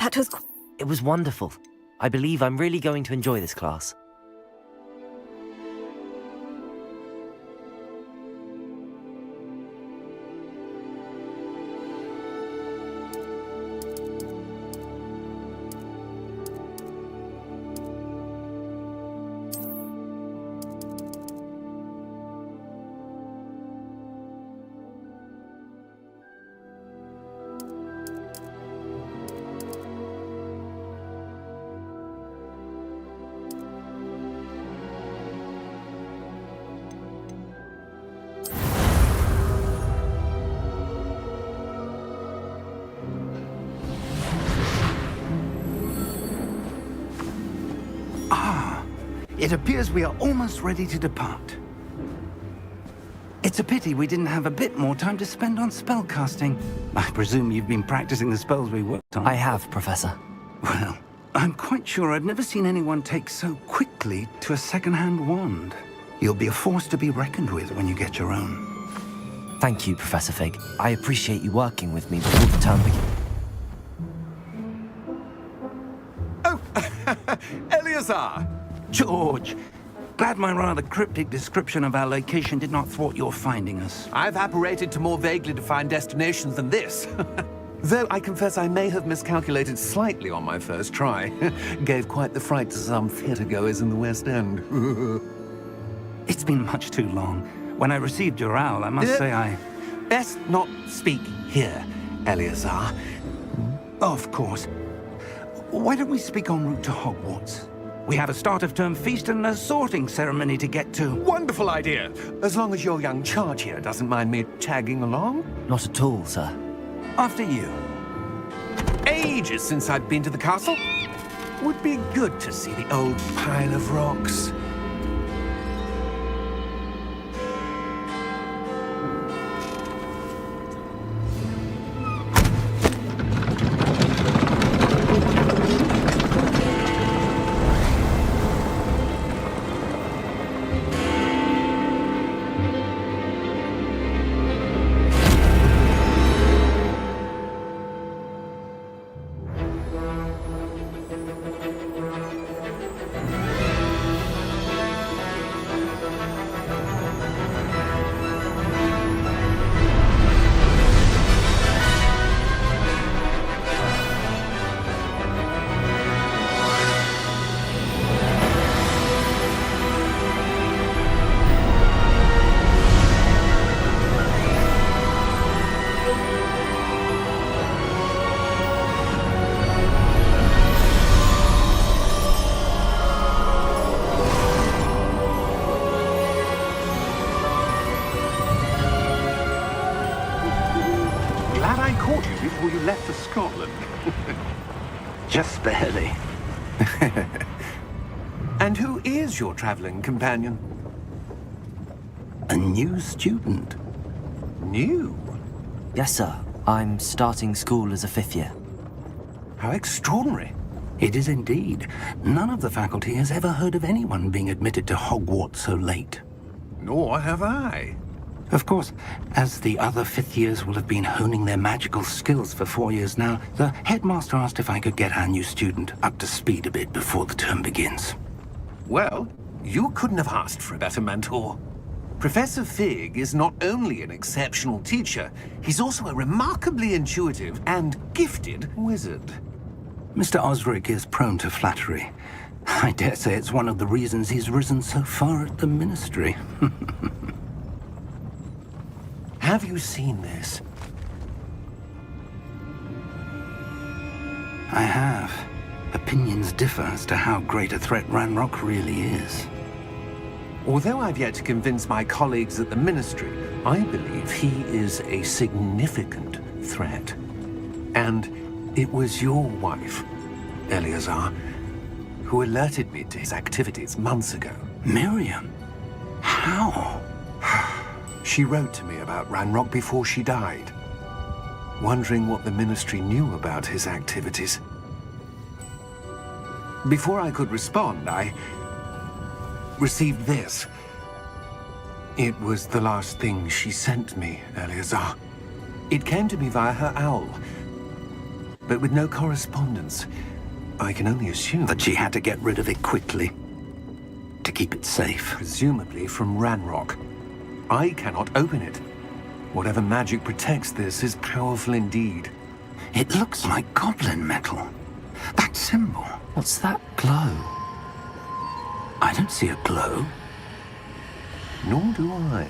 That was... It was wonderful. I believe I'm really going to enjoy this class. It appears we are almost ready to depart. It's a pity we didn't have a bit more time to spend on spellcasting. I presume you've been practicing the spells we worked on. I have, Professor. Well, I'm quite sure I've never seen anyone take so quickly to a second-hand wand. You'll be a force to be reckoned with when you get your own. Thank you, Professor Fig. I appreciate you working with me before the term begins. Oh, Eleazar! George, glad my rather cryptic description of our location did not thwart your finding us. I've apparated to more vaguely defined destinations than this. Though I confess I may have miscalculated slightly on my first try. Gave quite the fright to some theatre-goers in the West End. It's been much too long. When I received your owl, I must say I... Best not speak here, Eleazar. Of course. Why don't we speak en route to Hogwarts? We have a start-of-term feast and a sorting ceremony to get to. Wonderful idea! As long as your young charge here doesn't mind me tagging along. Not at all, sir. After you. Ages since I've been to the castle. Would be good to see the old pile of rocks. Before you left for Scotland. Just barely. And who is your traveling companion? A new student. New? Yes, sir. I'm starting school as a 5th year. How extraordinary. It is indeed. None of the faculty has ever heard of anyone being admitted to Hogwarts so late. Nor have I. Of course, as the other 5th years will have been honing their magical skills for 4 years now, the headmaster asked if I could get our new student up to speed a bit before the term begins. Well, you couldn't have asked for a better mentor. Professor Fig is not only an exceptional teacher, he's also a remarkably intuitive and gifted wizard. Mr. Osric is prone to flattery. I dare say it's one of the reasons he's risen so far at the Ministry. Have you seen this? I have. Opinions differ as to how great a threat Ranrock really is. Although I've yet to convince my colleagues at the Ministry, I believe he is a significant threat. And it was your wife, Eleazar, who alerted me to his activities months ago. Miriam? How? She wrote to me about Ranrock before she died, wondering what the Ministry knew about his activities. Before I could respond, I received this. It was the last thing she sent me, Eleazar. It came to me via her owl. but with no correspondence. I can only assume That she had to get rid of it quickly to keep it safe. presumably from Ranrock. I cannot open it. Whatever magic protects this is powerful indeed. It looks like goblin metal. That symbol. What's that glow? I don't see a glow. Nor do I.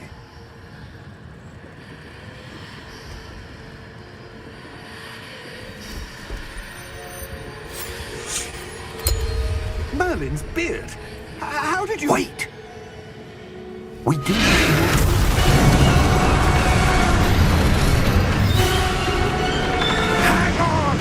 Merlin's beard? How did you... Wait! We do need to... Hang on!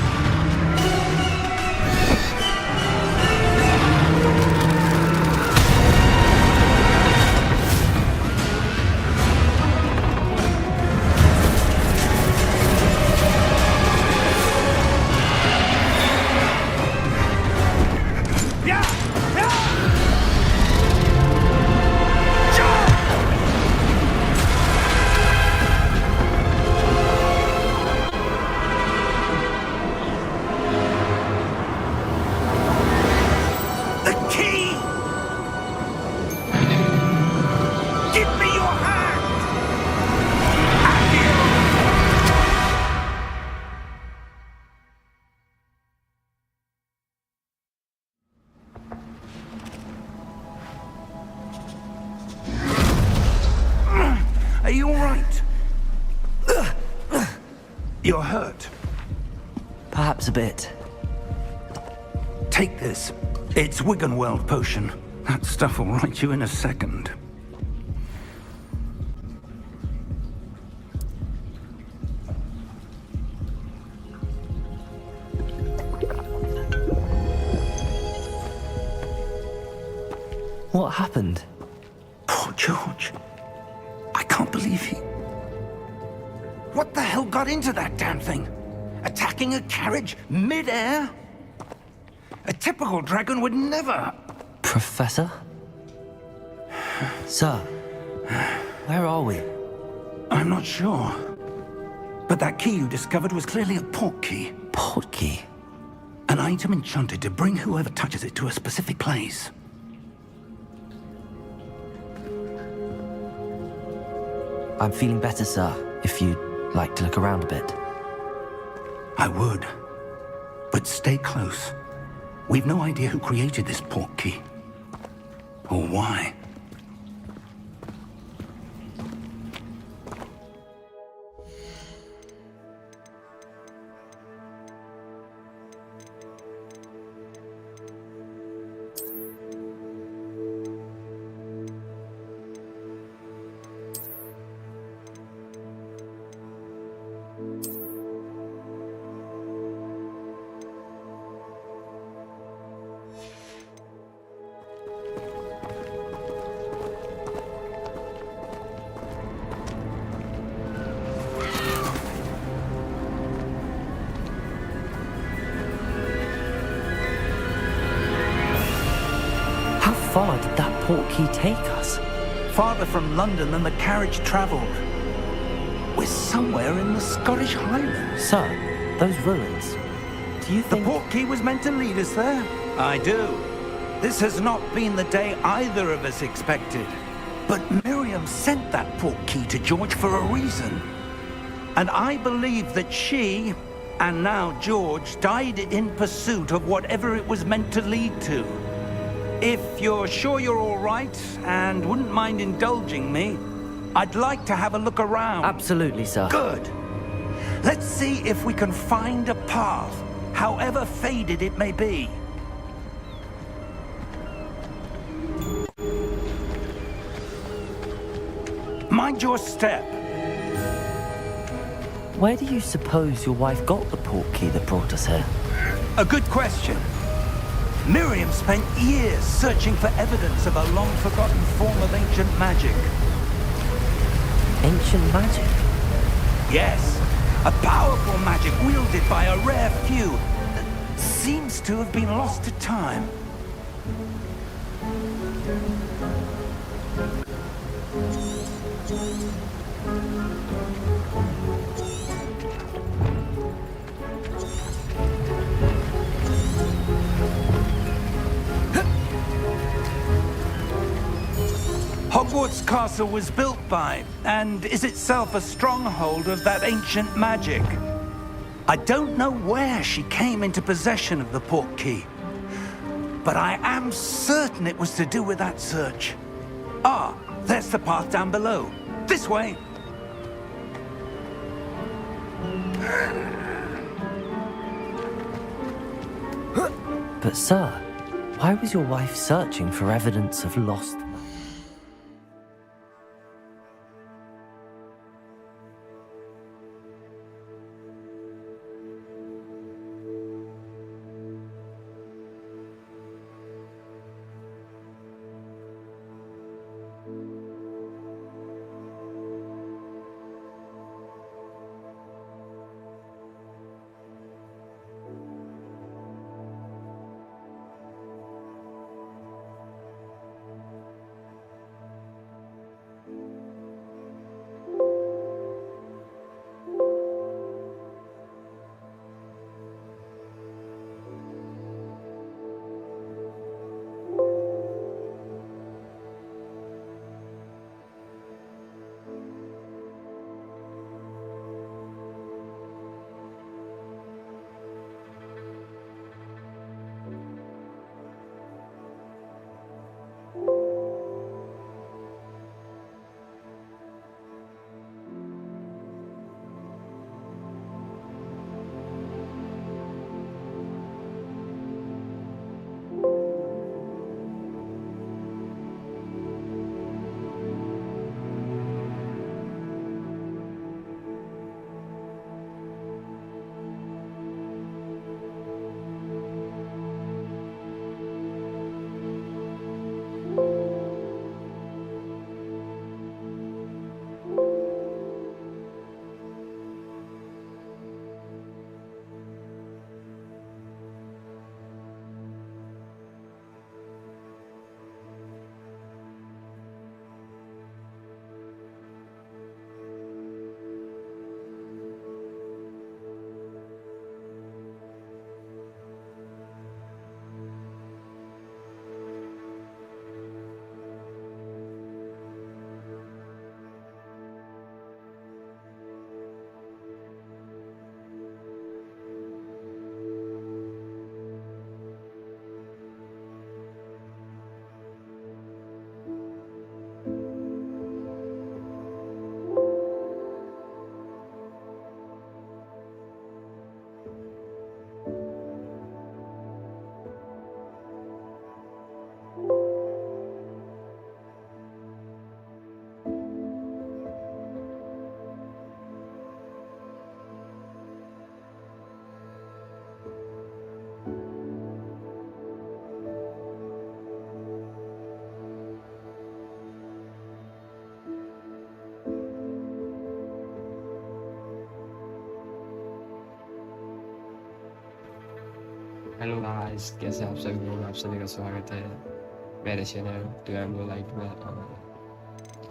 The key! Give me your hand! Are you all right? You're hurt. Perhaps a bit. Take this. It's Wiggenweld potion. That stuff will right you in a second. What happened? Poor George. I can't believe he... What the hell got into that damn thing? Attacking a carriage mid-air? A typical dragon would never... Professor? Sir, where are we? I'm not sure. But that key you discovered was clearly a port key. Port key? An item enchanted to bring whoever touches it to a specific place. I'm feeling better, sir, if you'd like to look around a bit. I would. But stay close. We've no idea who created this port key. Or why. How far did that port key take us? Farther from London than the carriage travelled. We're somewhere in the Scottish Highlands. Sir, those ruins. Do you The think... port key was meant to lead us there? I do. This has not been the day either of us expected. But Miriam sent that port key to George for a reason. And I believe that she, and now George, died in pursuit of whatever it was meant to lead to. If you're sure you're all right and wouldn't mind indulging me, I'd like to have a look around. Absolutely, sir. Good. Let's see if we can find a path, however faded it may be. Mind your step. Where do you suppose your wife got the port key that brought us here? A good question. Miriam spent years searching for evidence of a long-forgotten form of ancient magic. Ancient magic? Yes, a powerful magic wielded by a rare few that seems to have been lost to time. Hogwarts Castle was built by, and is itself a stronghold of that ancient magic. I don't know where she came into possession of the port key, but I am certain it was to do with that search. Ah, there's the path down below. This way. But sir, why was your wife searching for evidence of lost... hello guys, कैसे आप सभी लोग? आप सभी का स्वागत है मेरे चैनल टू लाइट में।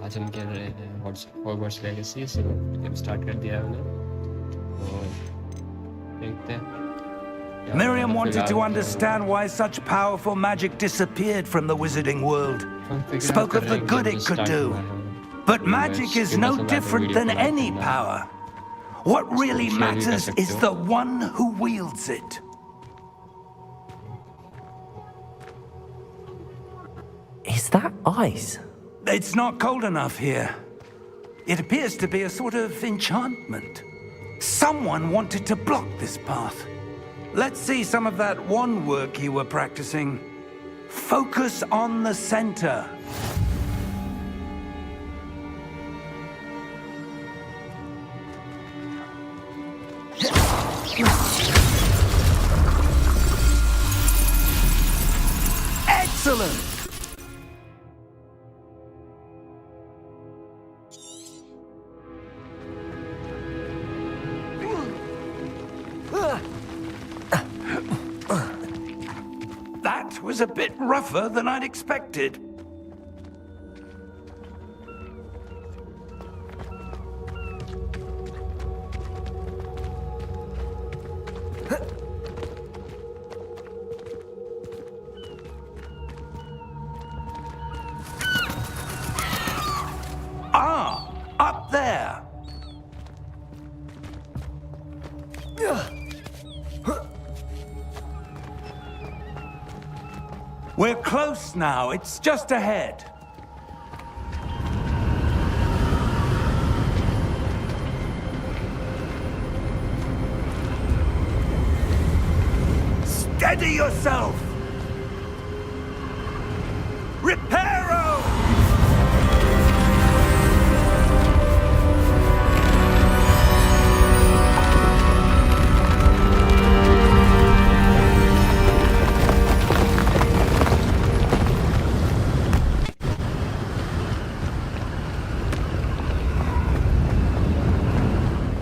आज हम खेल रहे हैं हॉगवर्ट्स लेगेसी। से गेम स्टार्ट कर दिया है हमने और देखते हैं। Miriam wanted to understand why such powerful magic disappeared from the wizarding world. Spoke of the good it could do. But magic is no different than any power. What really matters is the one who wields it. Is that ice? It's not cold enough here. It appears to be a sort of enchantment. Someone wanted to block this path. Let's see some of that wand work you were practicing. Focus on the center. Excellent! That was a bit rougher than I'd expected. We're close now. It's just ahead. Steady yourself! Reparo!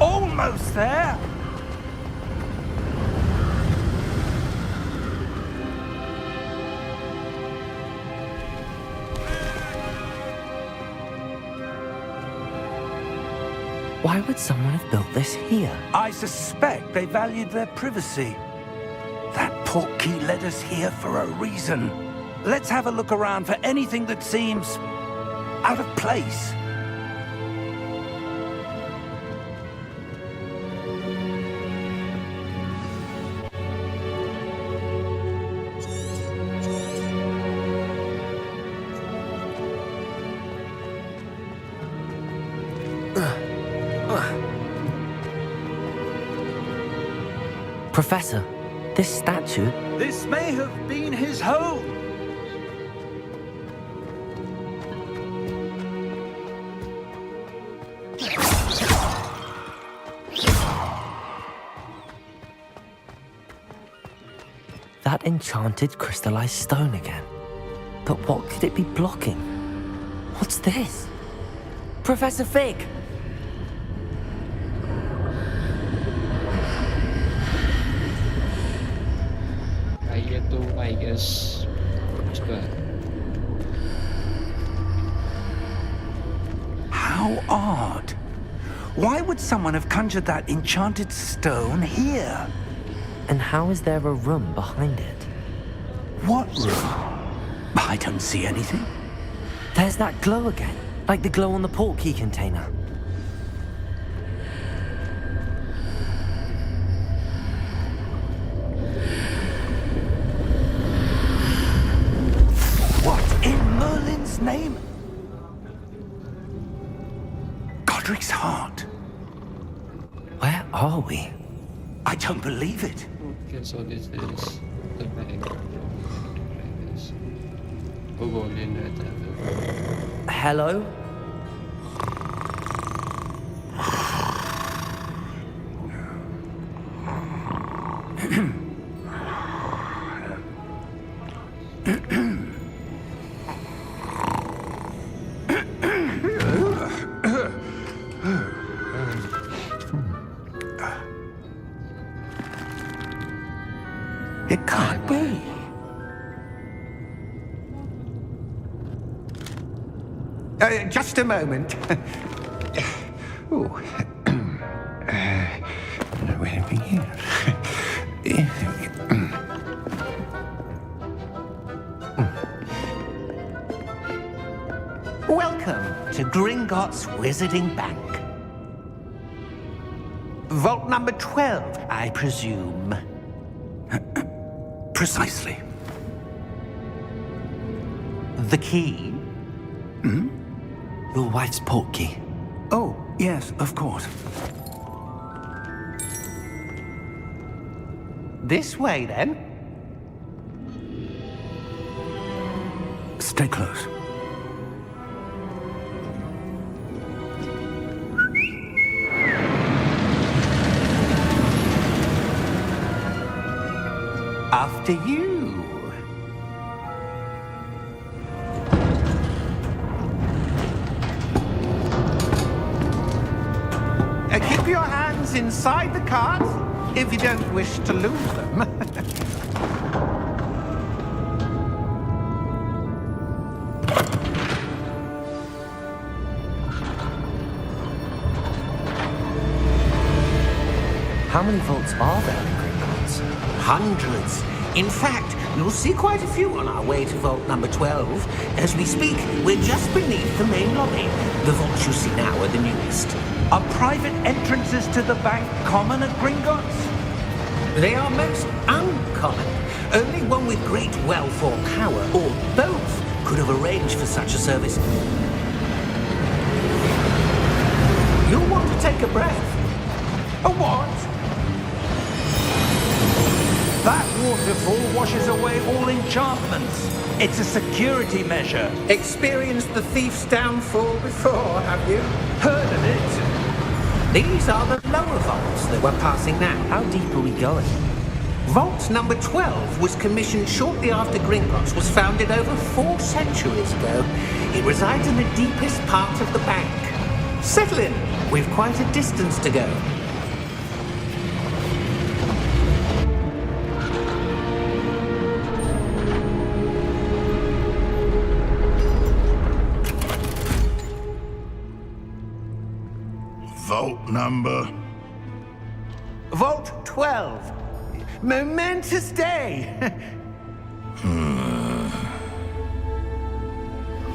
Almost there! Why would someone have built this here? I suspect they valued their privacy. That portkey led us here for a reason. Let's have a look around for anything that seems out of place. Professor, this statue... This may have been his home. That enchanted crystallized stone again. But what could it be blocking? What's this? Professor Fig! I guess How odd. Why would someone have conjured that enchanted stone here? And how is there a room behind it? What room? I don't see anything. There's that glow again, like the glow on the portkey container. What in Merlin's name? Godric's heart. Where are we? I don't believe it. okay, so this is the bank. वो golden रहता है Hello? It can't be. Just a moment. Oh. Where are we here? Welcome to Gringotts Wizarding Bank. Vault number 12, I presume. Precisely. The key? Your wife's portkey. Oh, yes, of course. This way, then. Stay close. After you. Keep your hands inside the cart if you don't wish to lose them. How many vaults are there in Gringotts? Hundreds. In fact, you'll see quite a few on our way to vault number 12. As we speak, we're just beneath the main lobby. The vaults you see now are the newest. Are private entrances to the bank common at Gringotts? They are most uncommon. Only one with great wealth or power, or both, could have arranged for such a service. You'll want to take a breath. A what? That waterfall washes away all enchantments. It's a security measure. Experienced the thief's downfall before, have you? Heard of it? These are the lower vaults that we're passing now. How deep are we going? Vault number 12 was commissioned shortly after Gringotts was founded over 4 centuries ago. It resides in the deepest part of the bank. Settle in. We've quite a distance to go. Vault number? Vault 12. Momentous day.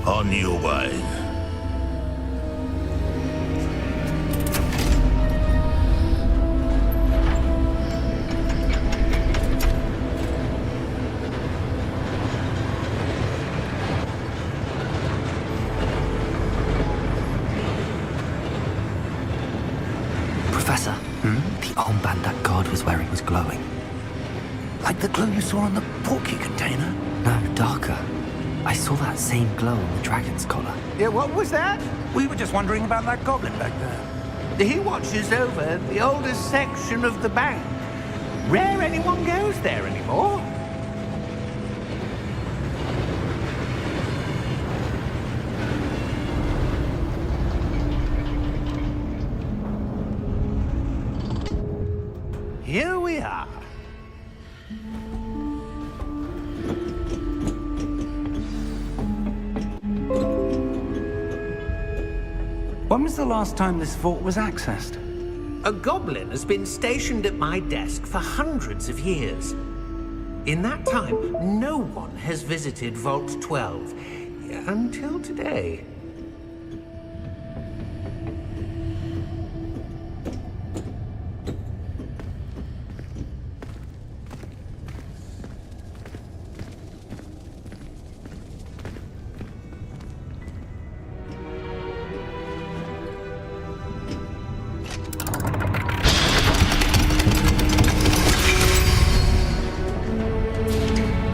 On your way. Professor, the armband that guard was wearing was glowing. Like the glow you saw on the porky container? No, darker. I saw that same glow on the dragon's collar. Yeah, what was that? We were just wondering about that goblin back there. He watches over the oldest section of the bank. Rare anyone goes there anymore. Here we are. When was the last time this vault was accessed? A goblin has been stationed at my desk for hundreds of years. In that time, no one has visited Vault 12 until today.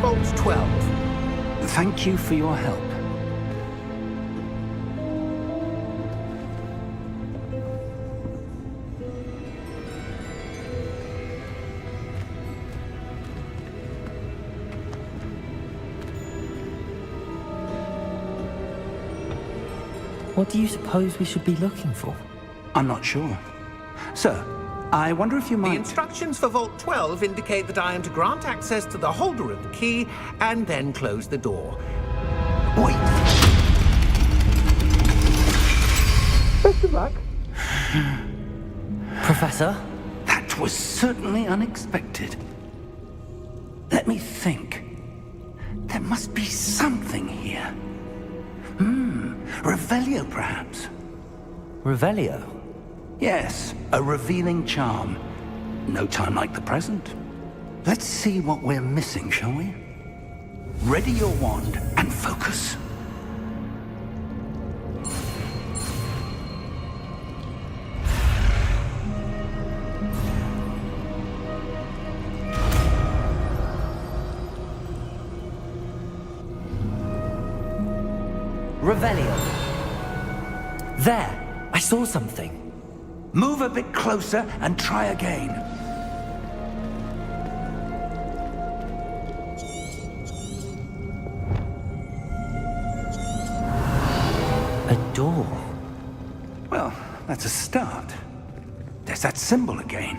Vault 12. Thank you for your help. What do you suppose we should be looking for? I'm not sure. Sir, I wonder if you The might... instructions for Vault 12 indicate that I am to grant access to the holder of the key and then close the door. Wait! Best of luck. Professor? That was certainly unexpected. Let me think. There must be something here. Revelio, perhaps? Revelio? Yes, a revealing charm. No time like the present. Let's see what we're missing, shall we? Ready your wand and focus. Revelio. There! I saw something. Move a bit closer and try again. A door. Well, that's a start. There's that symbol again.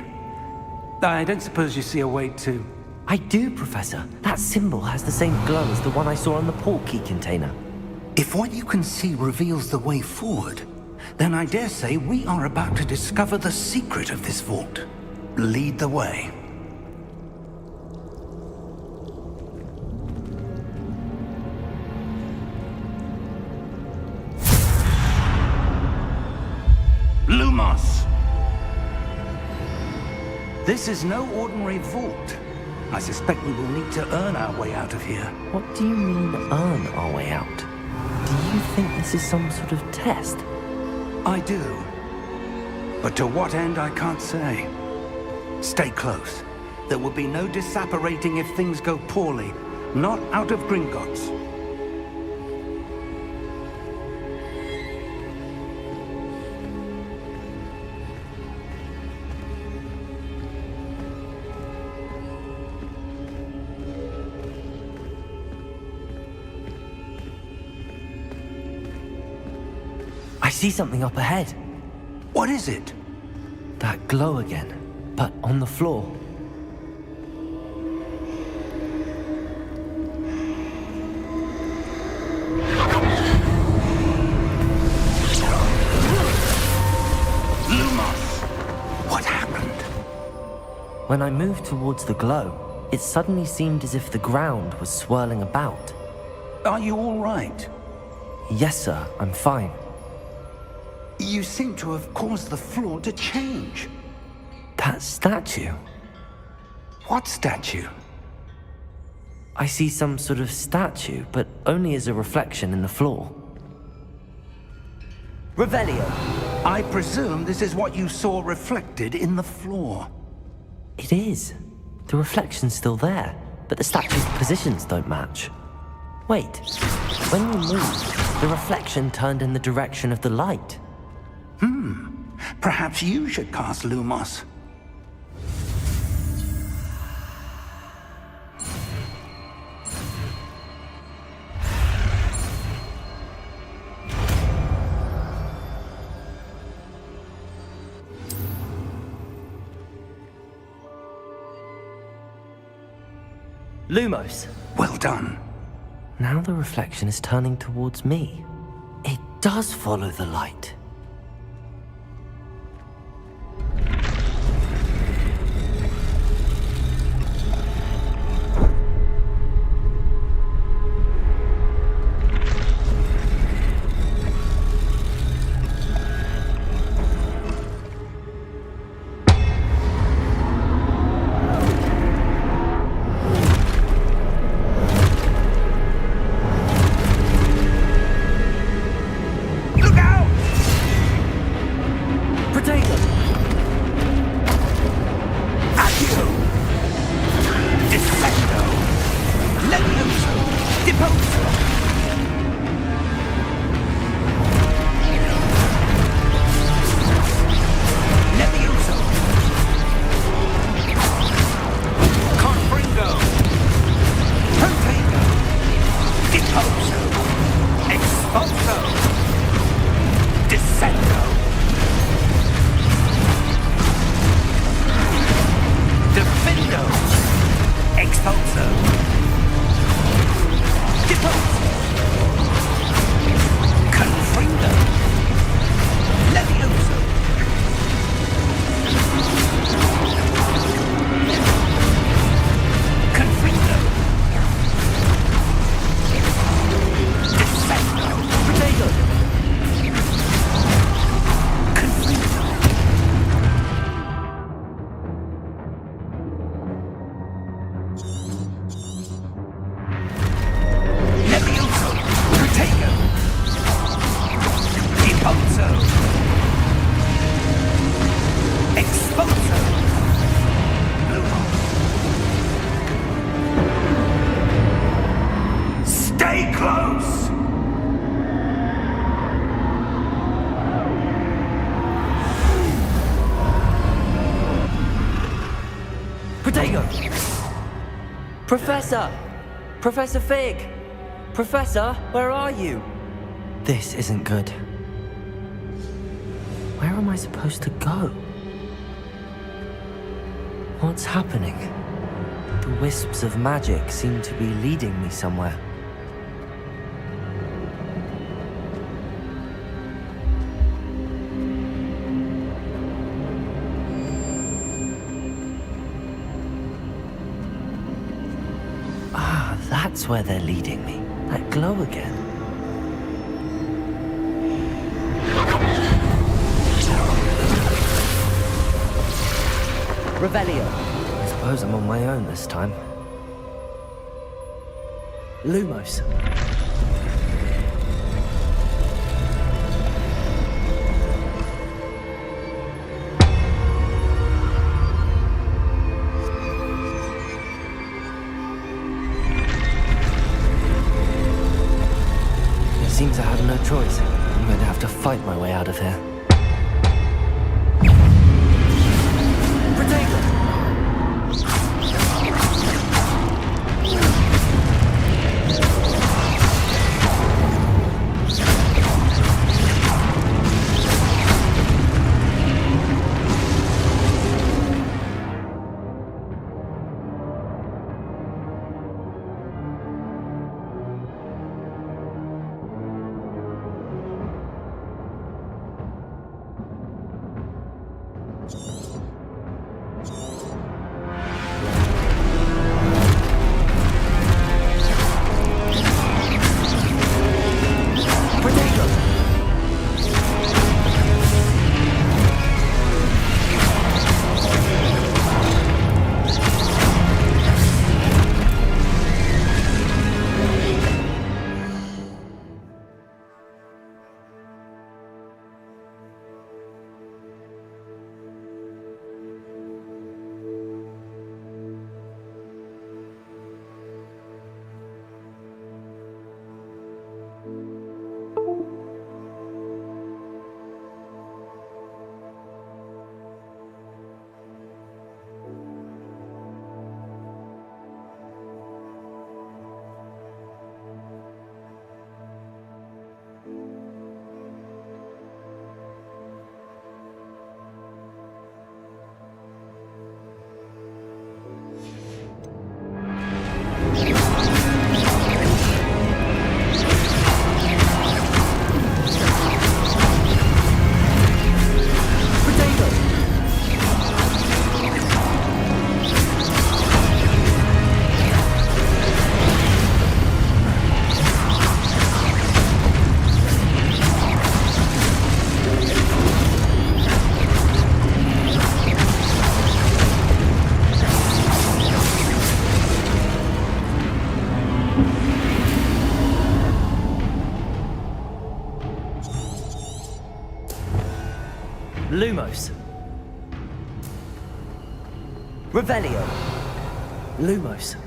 I don't suppose you see a way to... I do, Professor. That symbol has the same glow as the one I saw on the port key container. If what you can see reveals the way forward, then I dare say we are about to discover the secret of this vault. Lead the way. Lumos! This is no ordinary vault. I suspect we will need to earn our way out of here. What do you mean, earn our way out? Do you think this is some sort of test? I do. But to what end, I can't say. Stay close. There will be no disapparating if things go poorly. Not out of Gringotts. I see something up ahead. What is it? That glow again, but on the floor. What happened? When I moved towards the glow, it suddenly seemed as if the ground was swirling about. Are you all right? Yes, sir, I'm fine. You seem to have caused the floor to change. That statue? What statue? I see some sort of statue, but only as a reflection in the floor. Revelio! I presume this is what you saw reflected in the floor. It is. The reflection's still there, but the statue's positions don't match. Wait, when you moved, the reflection turned in the direction of the light. Perhaps you should cast Lumos. Lumos! Well done. Now the reflection is turning towards me. It does follow the light. Professor! Professor Fig! Professor, where are you? This isn't good. Where am I supposed to go? What's happening? The wisps of magic seem to be leading me somewhere. That's where they're leading me. That glow again. Revelio. There's suppose I'm on my own this time. Lumos. It seems I have no choice. I'm going to have to fight my way out of here. Lumos. Revelio. Lumos.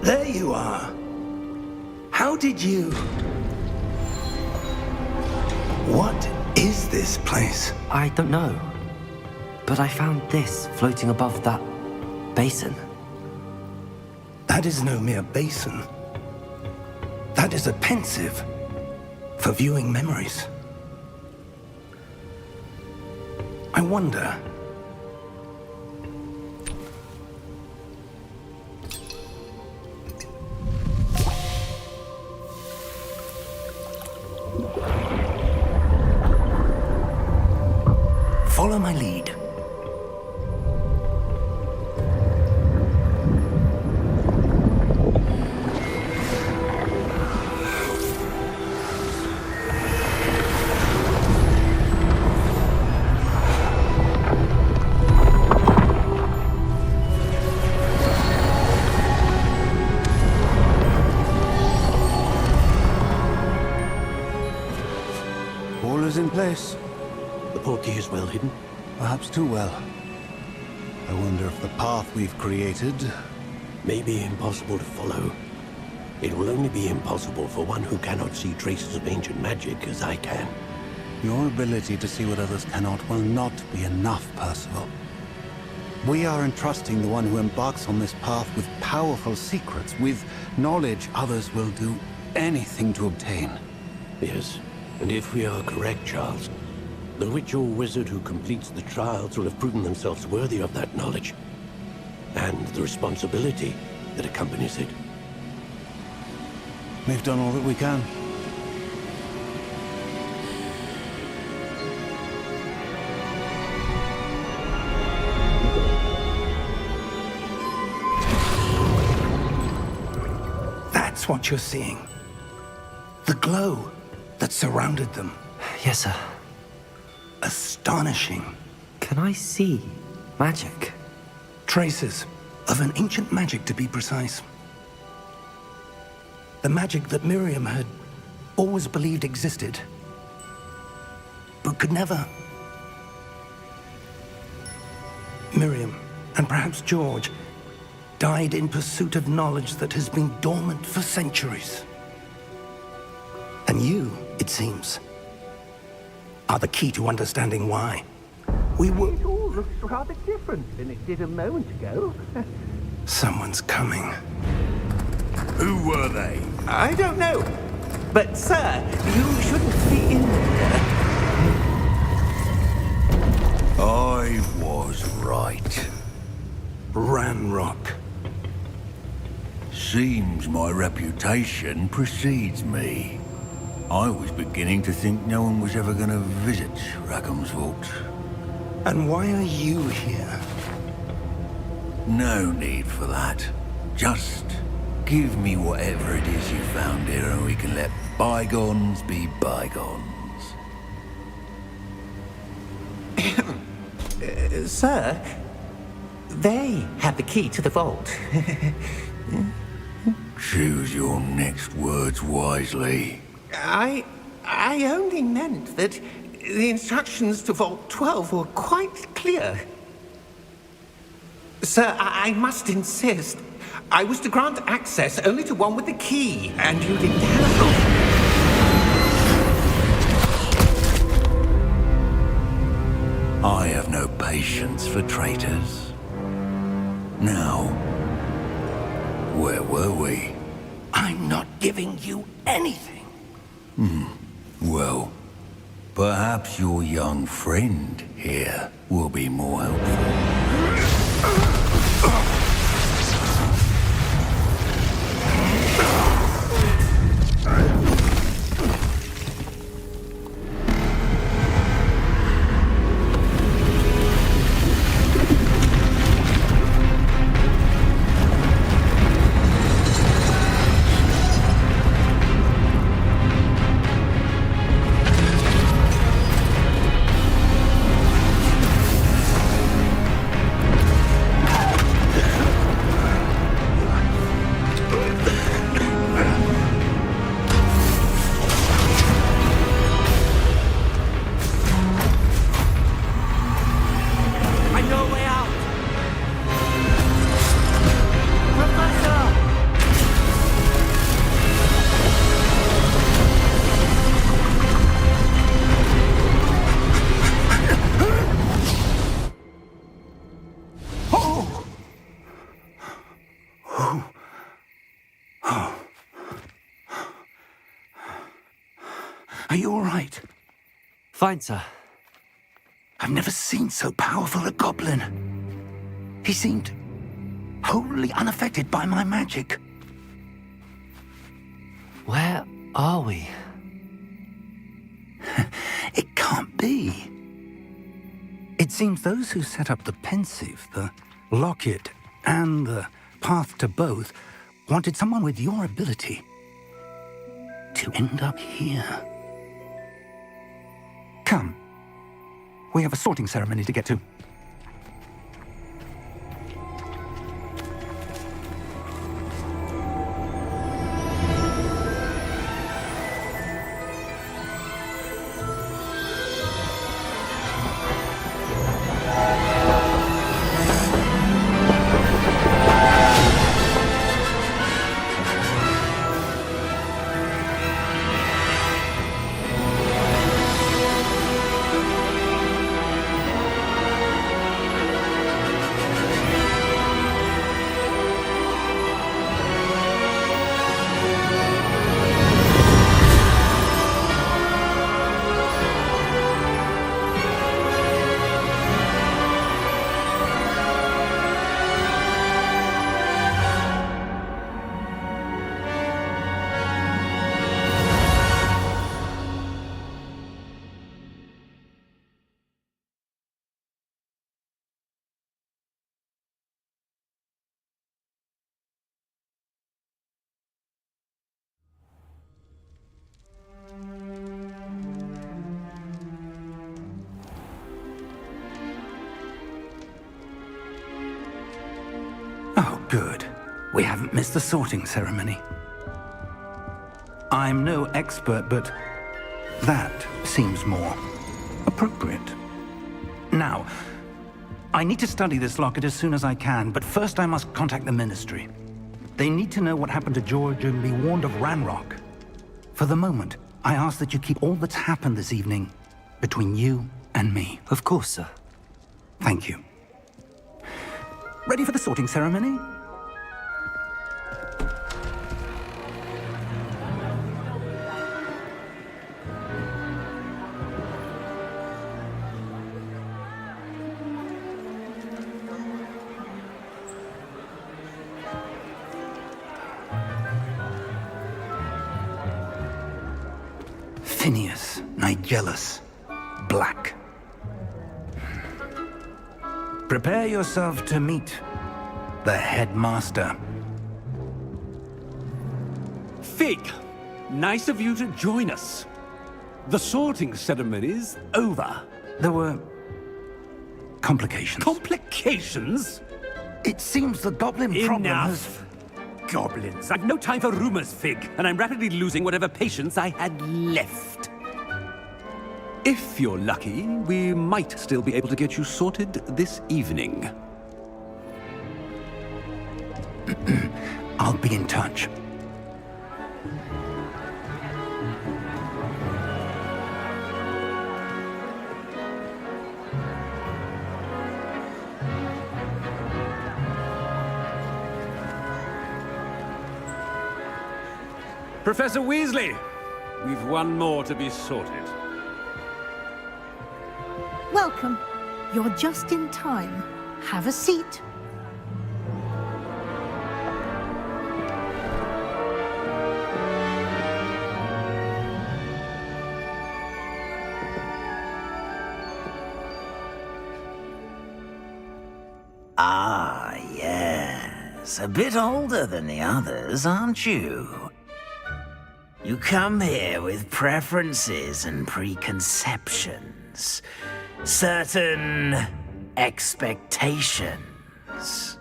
There you are. How did you... What is this place? I don't know. But I found this floating above that basin. That is no mere basin. That is a pensive for viewing memories. I wonder... Follow my lead. All is in place. The portkey is well hidden. Perhaps too well. I wonder if the path we've created... May be impossible to follow. It will only be impossible for one who cannot see traces of ancient magic as I can. Your ability to see what others cannot will not be enough, Percival. We are entrusting the one who embarks on this path with powerful secrets, with knowledge others will do anything to obtain. Yes, and if we are correct, Charles, the witch or wizard who completes the trials will have proven themselves worthy of that knowledge, and the responsibility that accompanies it. We've done all that we can. That's what you're seeing. The glow that surrounded them. Yes, sir. Astonishing. Can I see magic? Traces of an ancient magic, to be precise. The magic that Miriam had always believed existed, but could never. Miriam, and perhaps George, died in pursuit of knowledge that has been dormant for centuries. And you, it seems, are the key to understanding why. We were... It all looks rather different than it did a moment ago. Someone's coming. Who were they? I don't know. But, sir, you shouldn't be in there. I was right. Ranrock. Seems my reputation precedes me. I was beginning to think no one was ever going to visit Rackham's Vault. And why are you here? No need for that. Just give me whatever it is you found here and we can let bygones be bygones. Sir, they have the key to the vault. Choose your next words wisely. I only meant that the instructions to Vault 12 were quite clear. Sir, I must insist. I was to grant access only to one with the key, and you didn't have I have no patience for traitors. Now, where were we? I'm not giving you anything. Well, perhaps your young friend here will be more helpful. Are you all right? Fine, sir. I've never seen so powerful a goblin. He seemed wholly unaffected by my magic. Where are we? It can't be. It seems those who set up the pensive, the locket, and the path to both wanted someone with your ability to end up here. Come. We have a sorting ceremony to get to. Good. We haven't missed the sorting ceremony. I'm no expert, but that seems more appropriate. Now, I need to study this locket as soon as I can, but first I must contact the Ministry. They need to know what happened to George and be warned of Ranrock. For the moment, I ask that you keep all that's happened this evening between you and me. Of course, sir. Thank you. Ready for the sorting ceremony? Phineas, Nigellus, Black. Prepare yourself to meet the headmaster. Fig, nice of you to join us. The sorting ceremony's over. There were complications. Complications? It seems the goblin problem has... Enough! Goblins. I've no time for rumors, Fig, and I'm rapidly losing whatever patience I had left. If you're lucky, we might still be able to get you sorted this evening. I'll be in touch. Professor Weasley, we've one more to be sorted. Welcome. You're just in time. Have a seat. Ah, yes. A bit older than the others, aren't you? You come here with preferences and preconceptions. Certain expectations.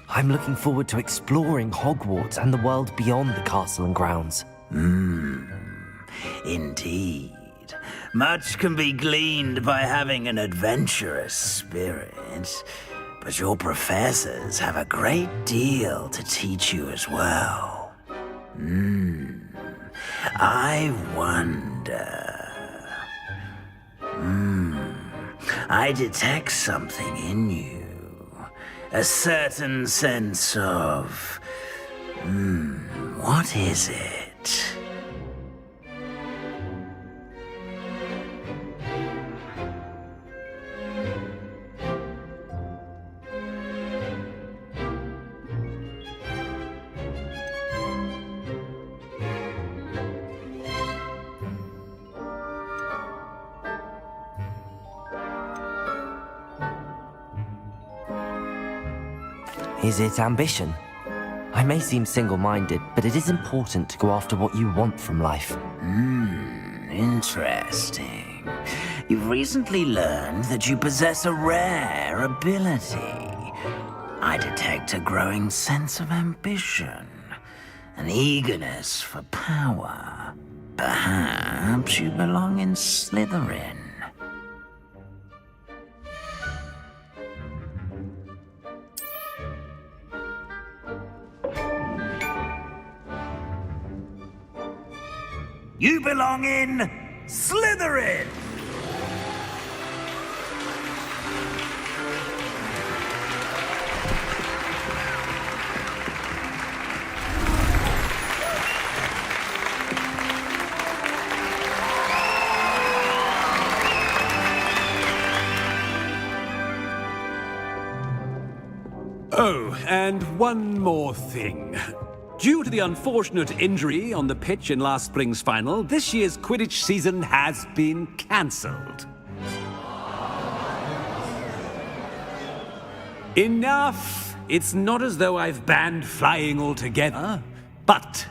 I'm looking forward to exploring Hogwarts and the world beyond the castle and grounds. Indeed. Much can be gleaned by having an adventurous spirit, but your professors have a great deal to teach you as well. I wonder... I detect something in you. A certain sense of... what is it? Is it ambition? I may seem single-minded, but it is important to go after what you want from life. Interesting. You've recently learned that you possess a rare ability. I detect a growing sense of ambition, an eagerness for power. Perhaps you belong in Slytherin. You belong in Slytherin! Oh, and one more thing. Due to the unfortunate injury on the pitch in last spring's final, this year's Quidditch season has been cancelled. Enough! It's not as though I've banned flying altogether, but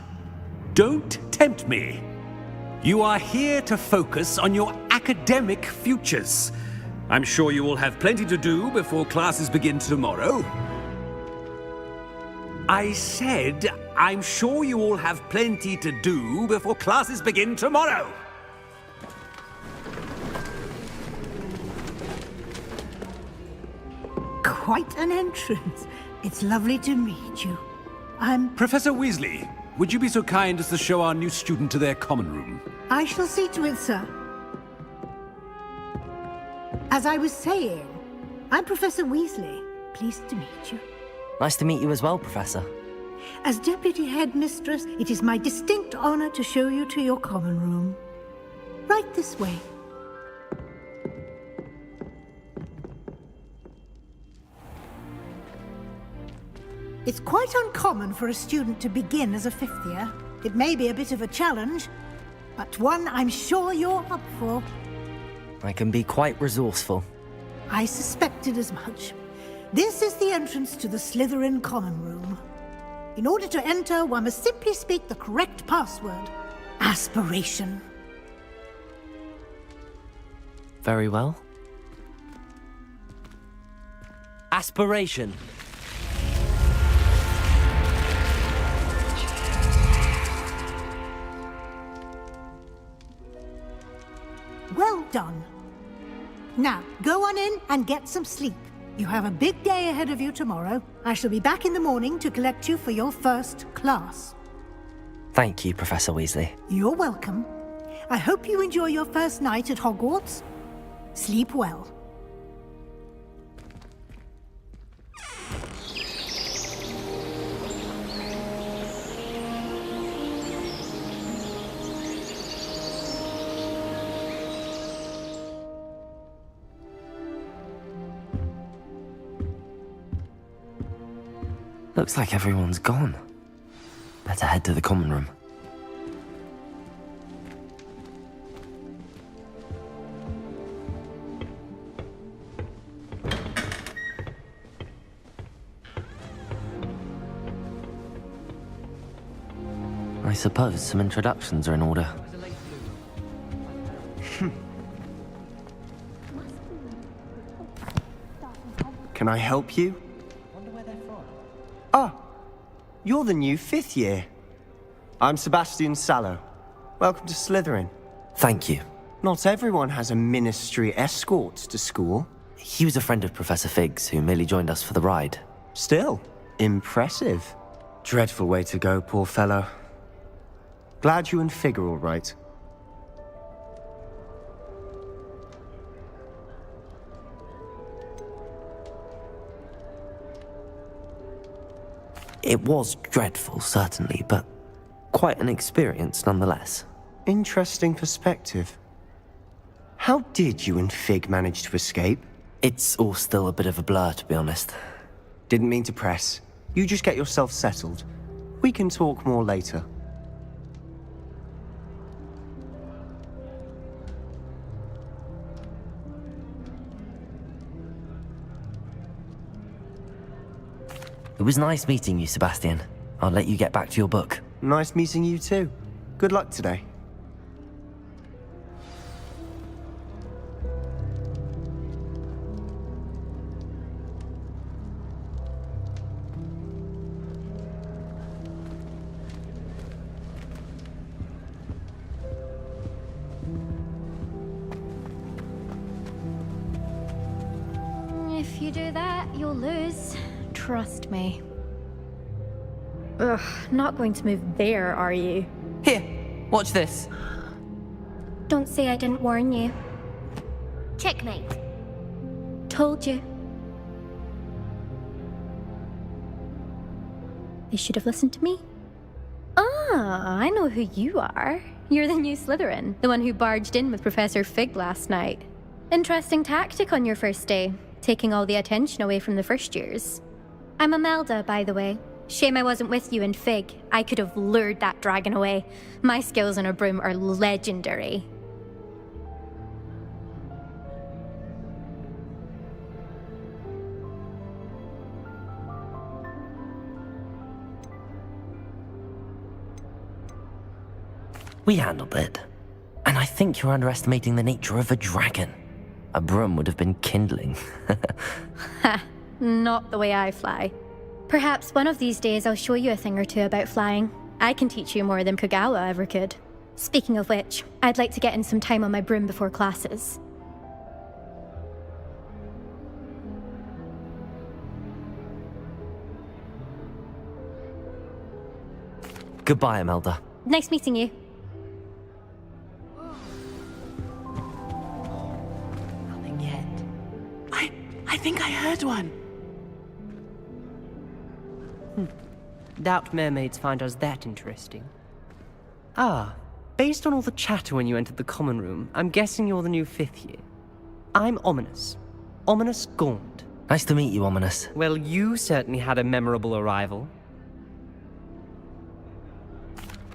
don't tempt me. You are here to focus on your academic futures. I'm sure you all have plenty to do before classes begin tomorrow. I said, I'm sure you all have plenty to do before classes begin tomorrow. Quite an entrance. It's lovely to meet you. Professor Weasley, would you be so kind as to show our new student to their common room? I shall see to it, sir. As I was saying, I'm Professor Weasley. Pleased to meet you. Nice to meet you as well, Professor. As Deputy Headmistress, it is my distinct honor to show you to your common room. Right this way. It's quite uncommon for a student to begin as a fifth year. It may be a bit of a challenge, but one I'm sure you're up for. I can be quite resourceful. I suspected as much. This is the entrance to the Slytherin common room. In order to enter, one must simply speak the correct password. Aspiration. Very well. Aspiration. Well done. Now, go on in and get some sleep. You have a big day ahead of you tomorrow. I shall be back in the morning to collect you for your first class. Thank you, Professor Weasley. You're welcome. I hope you enjoy your first night at Hogwarts. Sleep well. Looks like everyone's gone. Better head to the common room. I suppose some introductions are in order. Can I help you? Ah, you're the new fifth year. I'm Sebastian Sallow. Welcome to Slytherin. Thank you. Not everyone has a ministry escort to school. He was a friend of Professor Fig's who merely joined us for the ride. Still, impressive. Dreadful way to go, poor fellow. Glad you and Fig are all right. It was dreadful, certainly, but quite an experience nonetheless. Interesting perspective. How did you and Fig manage to escape? It's all still a bit of a blur, to be honest. Didn't mean to press. You just get yourself settled. We can talk more later. It was nice meeting you, Sebastian. I'll let you get back to your book. Nice meeting you too. Good luck today. If you do that, you'll lose. Trust me. Ugh, not going to move there, are you? Here, watch this. Don't say I didn't warn you. Checkmate. Told you. They should have listened to me. Ah, I know who you are. You're the new Slytherin, the one who barged in with Professor Fig last night. Interesting tactic on your first day, taking all the attention away from the first years. I'm Imelda, by the way. Shame I wasn't with you in Fig. I could have lured that dragon away. My skills on a broom are legendary. We handled it. And I think you're underestimating the nature of a dragon. A broom would have been kindling. Ha, not the way I fly. Perhaps one of these days I'll show you a thing or two about flying. I can teach you more than Kagawa ever could. Speaking of which, I'd like to get in some time on my broom before classes. Goodbye, Imelda. Nice meeting you. Nothing yet. I think I heard one. Doubt mermaids find us that interesting. Ah, based on all the chatter when you entered the common room, I'm guessing you're the new 5th year. I'm Ominous. Ominous Gaunt. Nice to meet you, Ominous. Well, you certainly had a memorable arrival.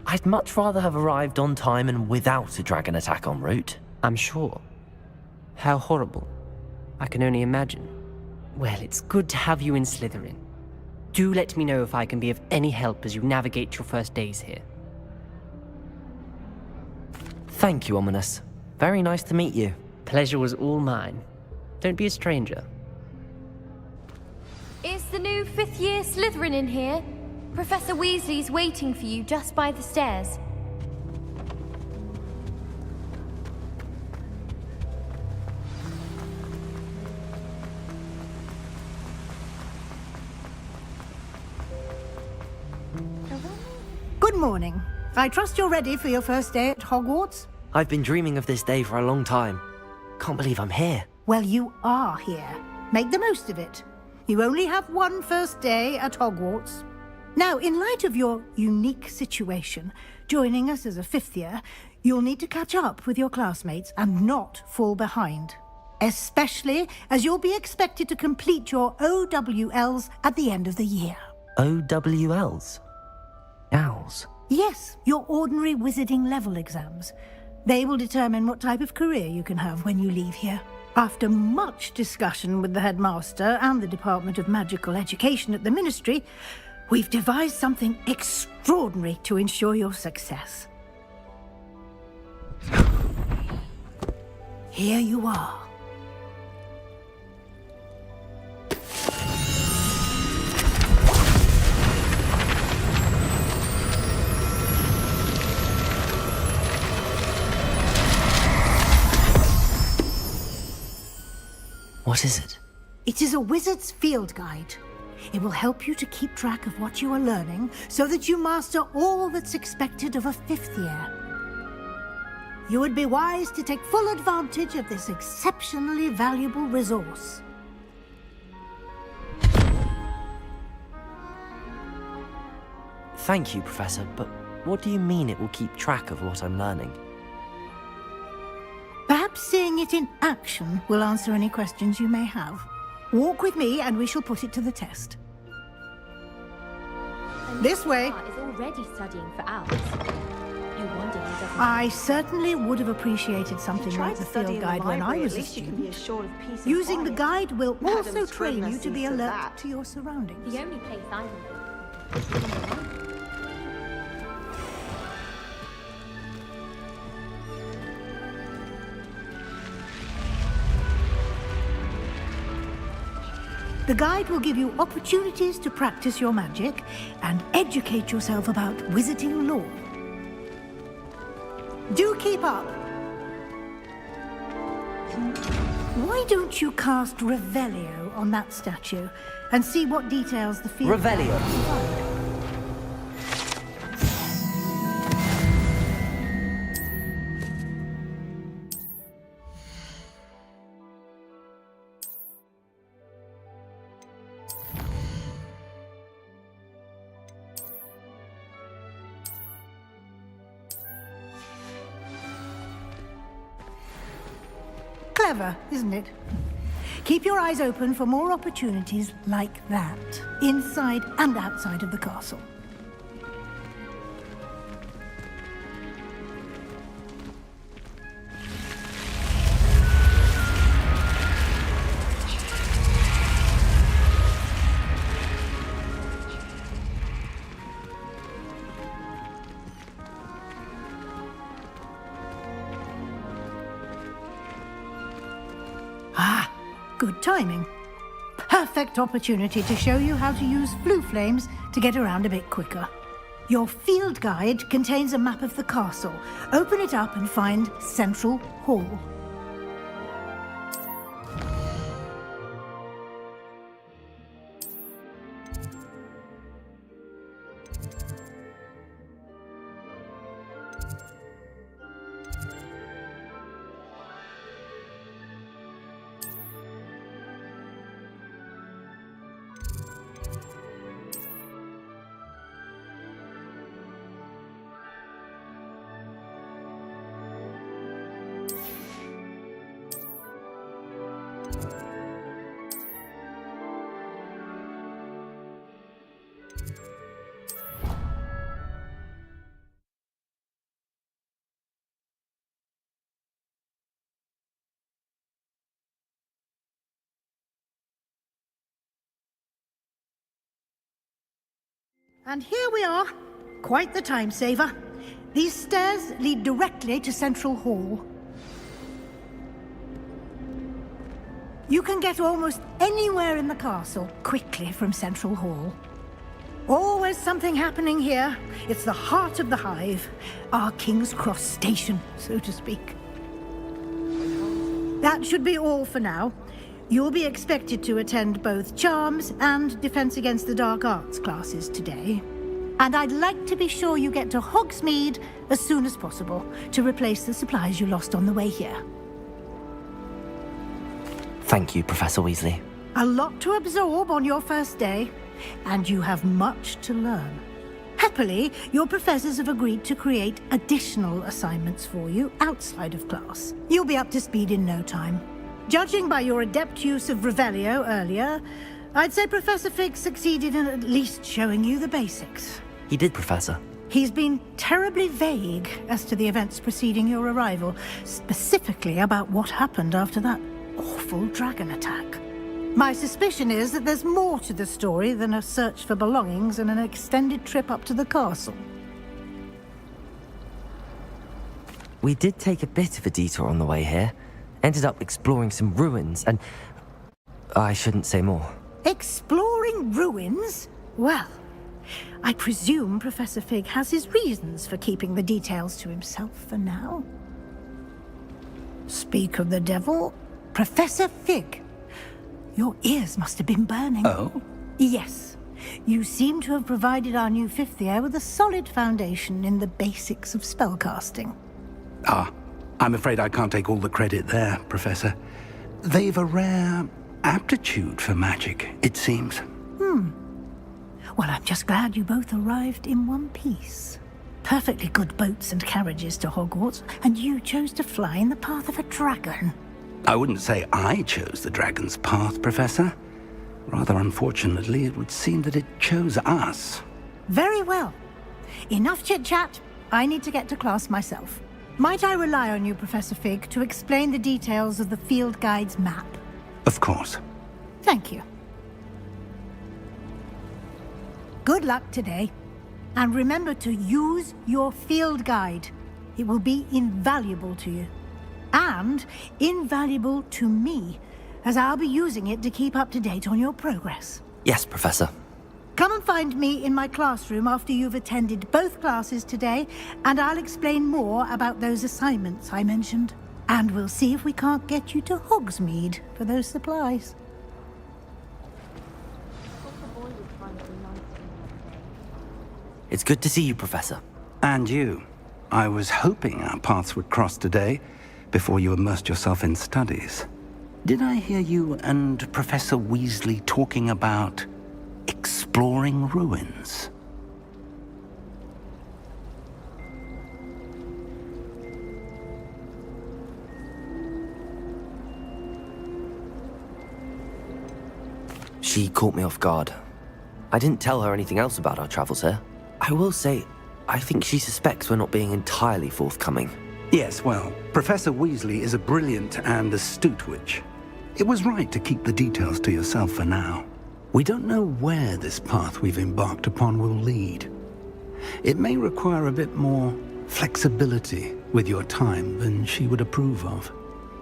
I'd much rather have arrived on time and without a dragon attack en route. I'm sure. How horrible. I can only imagine. Well, it's good to have you in Slytherin. Do let me know if I can be of any help as you navigate your first days here. Thank you, Ominous. Very nice to meet you. Pleasure was all mine. Don't be a stranger. Is the new 5th year Slytherin in here? Professor Weasley's waiting for you just by the stairs. Good morning. I trust you're ready for your first day at Hogwarts? I've been dreaming of this day for a long time. Can't believe I'm here. Well, you are here. Make the most of it. You only have one first day at Hogwarts. Now, in light of your unique situation, joining us as a 5th year, you'll need to catch up with your classmates and not fall behind. Especially as you'll be expected to complete your OWLs at the end of the year. OWLs? Owls? Yes, your ordinary wizarding level exams. They will determine what type of career you can have when you leave here. After much discussion with the headmaster and the Department of Magical Education at the Ministry, we've devised something extraordinary to ensure your success. Here you are. What is it? It is a wizard's field guide. It will help you to keep track of what you are learning so that you master all that's expected of a 5th year. You would be wise to take full advantage of this exceptionally valuable resource. Thank you, Professor, but what do you mean it will keep track of what I'm learning? Perhaps seeing it in action will answer any questions you may have. Walk with me and we shall put it to the test. This way. Is already studying for owls. You wonder he doesn't. I certainly would have appreciated something like the field guide when I was a student. Using the guide will also train you to be alert to your surroundings. The only place I know. The guide will give you opportunities to practice your magic and educate yourself about wizarding lore. Do keep up. Why don't you cast Revelio on that statue and see what details the field Revelio. guide provide? Clever, isn't it? Keep your eyes open for more opportunities like that, inside and outside of the castle. Good timing. Perfect opportunity to show you how to use flue flames to get around a bit quicker. Your field guide contains a map of the castle. Open it up and find Central Hall. And here we are. Quite the time saver. These stairs lead directly to Central Hall. You can get almost anywhere in the castle quickly from Central Hall. Always something happening here. It's the heart of the hive. Our King's Cross station, so to speak. That should be all for now. You'll be expected to attend both Charms and Defense Against the Dark Arts classes today. And I'd like to be sure you get to Hogsmeade as soon as possible to replace the supplies you lost on the way here. Thank you, Professor Weasley. A lot to absorb on your first day, and you have much to learn. Happily, your professors have agreed to create additional assignments for you outside of class. You'll be up to speed in no time. Judging by your adept use of Revelio earlier, I'd say Professor Fig succeeded in at least showing you the basics. He did, Professor. He's been terribly vague as to the events preceding your arrival, specifically about what happened after that awful dragon attack. My suspicion is that there's more to the story than a search for belongings and an extended trip up to the castle. We did take a bit of a detour on the way here. Ended up exploring some ruins and... I shouldn't say more. Exploring ruins? Well, I presume Professor Fig has his reasons for keeping the details to himself for now. Speak of the devil, Professor Fig. Your ears must have been burning. Oh? Yes. You seem to have provided our new fifth year with a solid foundation in the basics of spellcasting. Ah, I'm afraid I can't take all the credit there, Professor. They've a rare aptitude for magic, it seems. Well, I'm just glad you both arrived in one piece. Perfectly good boats and carriages to Hogwarts, and you chose to fly in the path of a dragon. I wouldn't say I chose the dragon's path, Professor. Rather unfortunately, it would seem that it chose us. Very well. Enough chit-chat. I need to get to class myself. Might I rely on you, Professor Fig, to explain the details of the field guide's map? Of course. Thank you. Good luck today. And remember to use your field guide. It will be invaluable to you. And invaluable to me, as I'll be using it to keep up to date on your progress. Yes, Professor. Come and find me in my classroom after you've attended both classes today, and I'll explain more about those assignments I mentioned. And we'll see if we can't get you to Hogsmeade for those supplies. It's good to see you, Professor. And you. I was hoping our paths would cross today, before you immersed yourself in studies. Did I hear you and Professor Weasley talking about exploring ruins? She caught me off guard. I didn't tell her anything else about our travels here. I will say, I think she suspects we're not being entirely forthcoming. Yes, well, Professor Weasley is a brilliant and astute witch. It was right to keep the details to yourself for now. We don't know where this path we've embarked upon will lead. It may require a bit more flexibility with your time than she would approve of.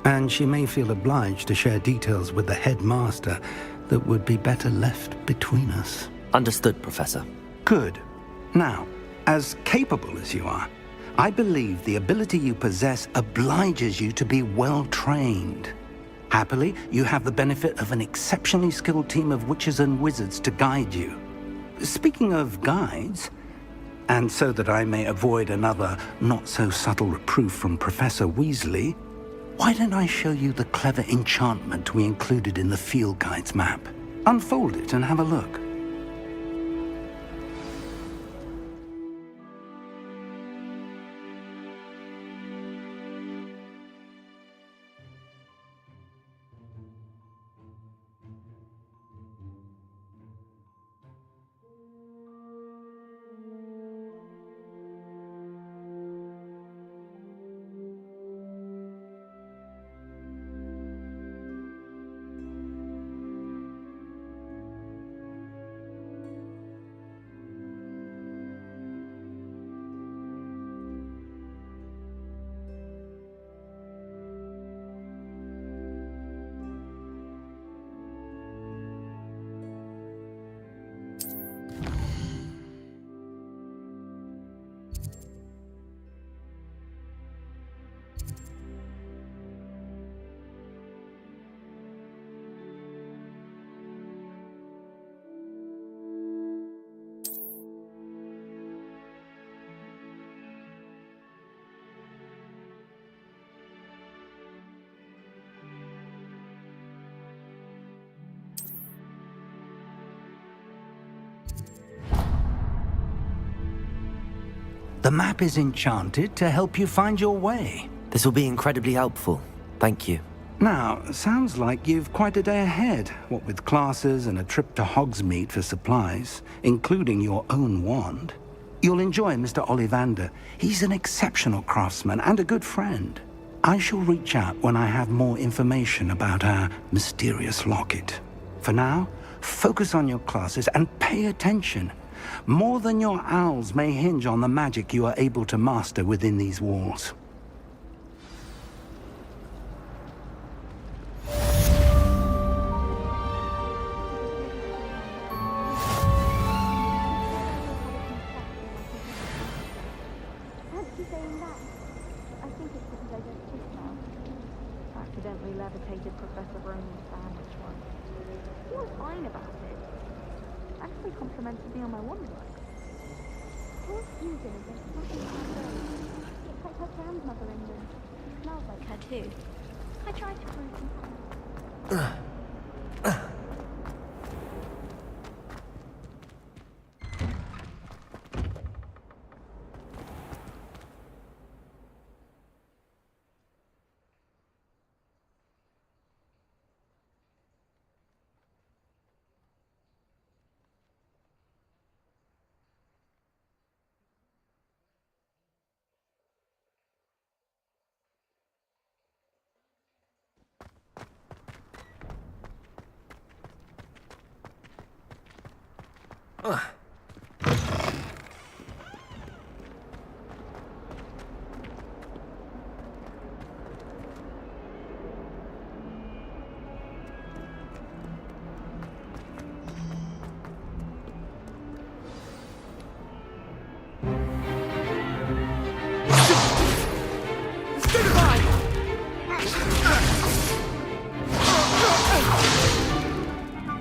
And she may feel obliged to share details with the headmaster that would be better left between us. Understood, Professor. Good. Now, as capable as you are, I believe the ability you possess obliges you to be well trained. Happily, you have the benefit of an exceptionally skilled team of witches and wizards to guide you. Speaking of guides, and so that I may avoid another not-so-subtle reproof from Professor Weasley, why don't I show you the clever enchantment we included in the field guide's map? Unfold it and have a look. The map is enchanted to help you find your way. This will be incredibly helpful. Thank you. Now, sounds like you've quite a day ahead, what with classes and a trip to Hogsmeade for supplies, including your own wand. You'll enjoy Mr. Ollivander. He's an exceptional craftsman and a good friend. I shall reach out when I have more information about our mysterious locket. For now, focus on your classes and pay attention. More than your owls may hinge on the magic you are able to master within these walls. Accidentally levitated Professor Roman's sandwich once. He was fine about it. Actually complimented me on my wand work. Poor Susan is a fucking hard. It's like her grandmother in them. She smells like her too. I tried to prove him.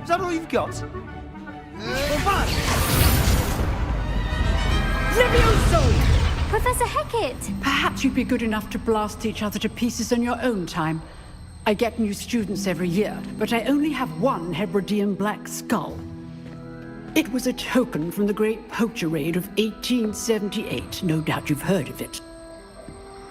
Is that all you've got? Levioso! Professor Hecat! Perhaps you'd be good enough to blast each other to pieces in your own time. I get new students every year, but I only have one Hebridean black skull. It was a token from the Great Poacher Raid of 1878. No doubt you've heard of it.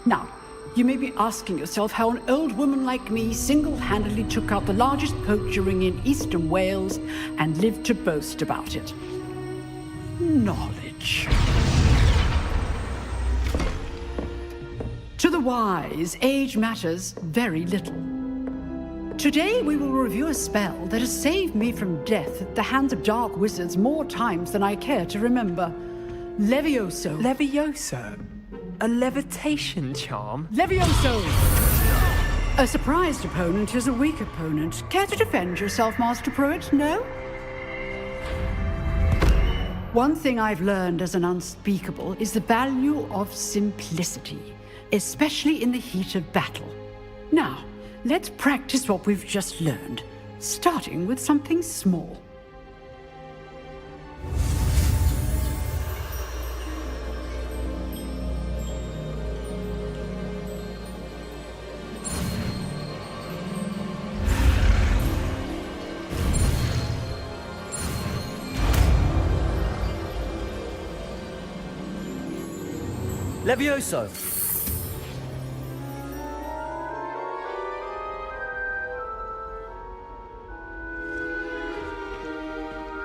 Now, you may be asking yourself how an old woman like me single-handedly took out the largest poacher ring in eastern Wales and lived to boast about it. Knowledge. To the wise, age matters very little. Today we will review a spell that has saved me from death at the hands of dark wizards more times than I care to remember. A surprised opponent is a weak opponent. Care to defend yourself, Master Pruitt? No? One thing I've learned as an unspeakable is the value of simplicity, especially in the heat of battle. Now, let's practice what we've just learned, starting with something small. Levioso!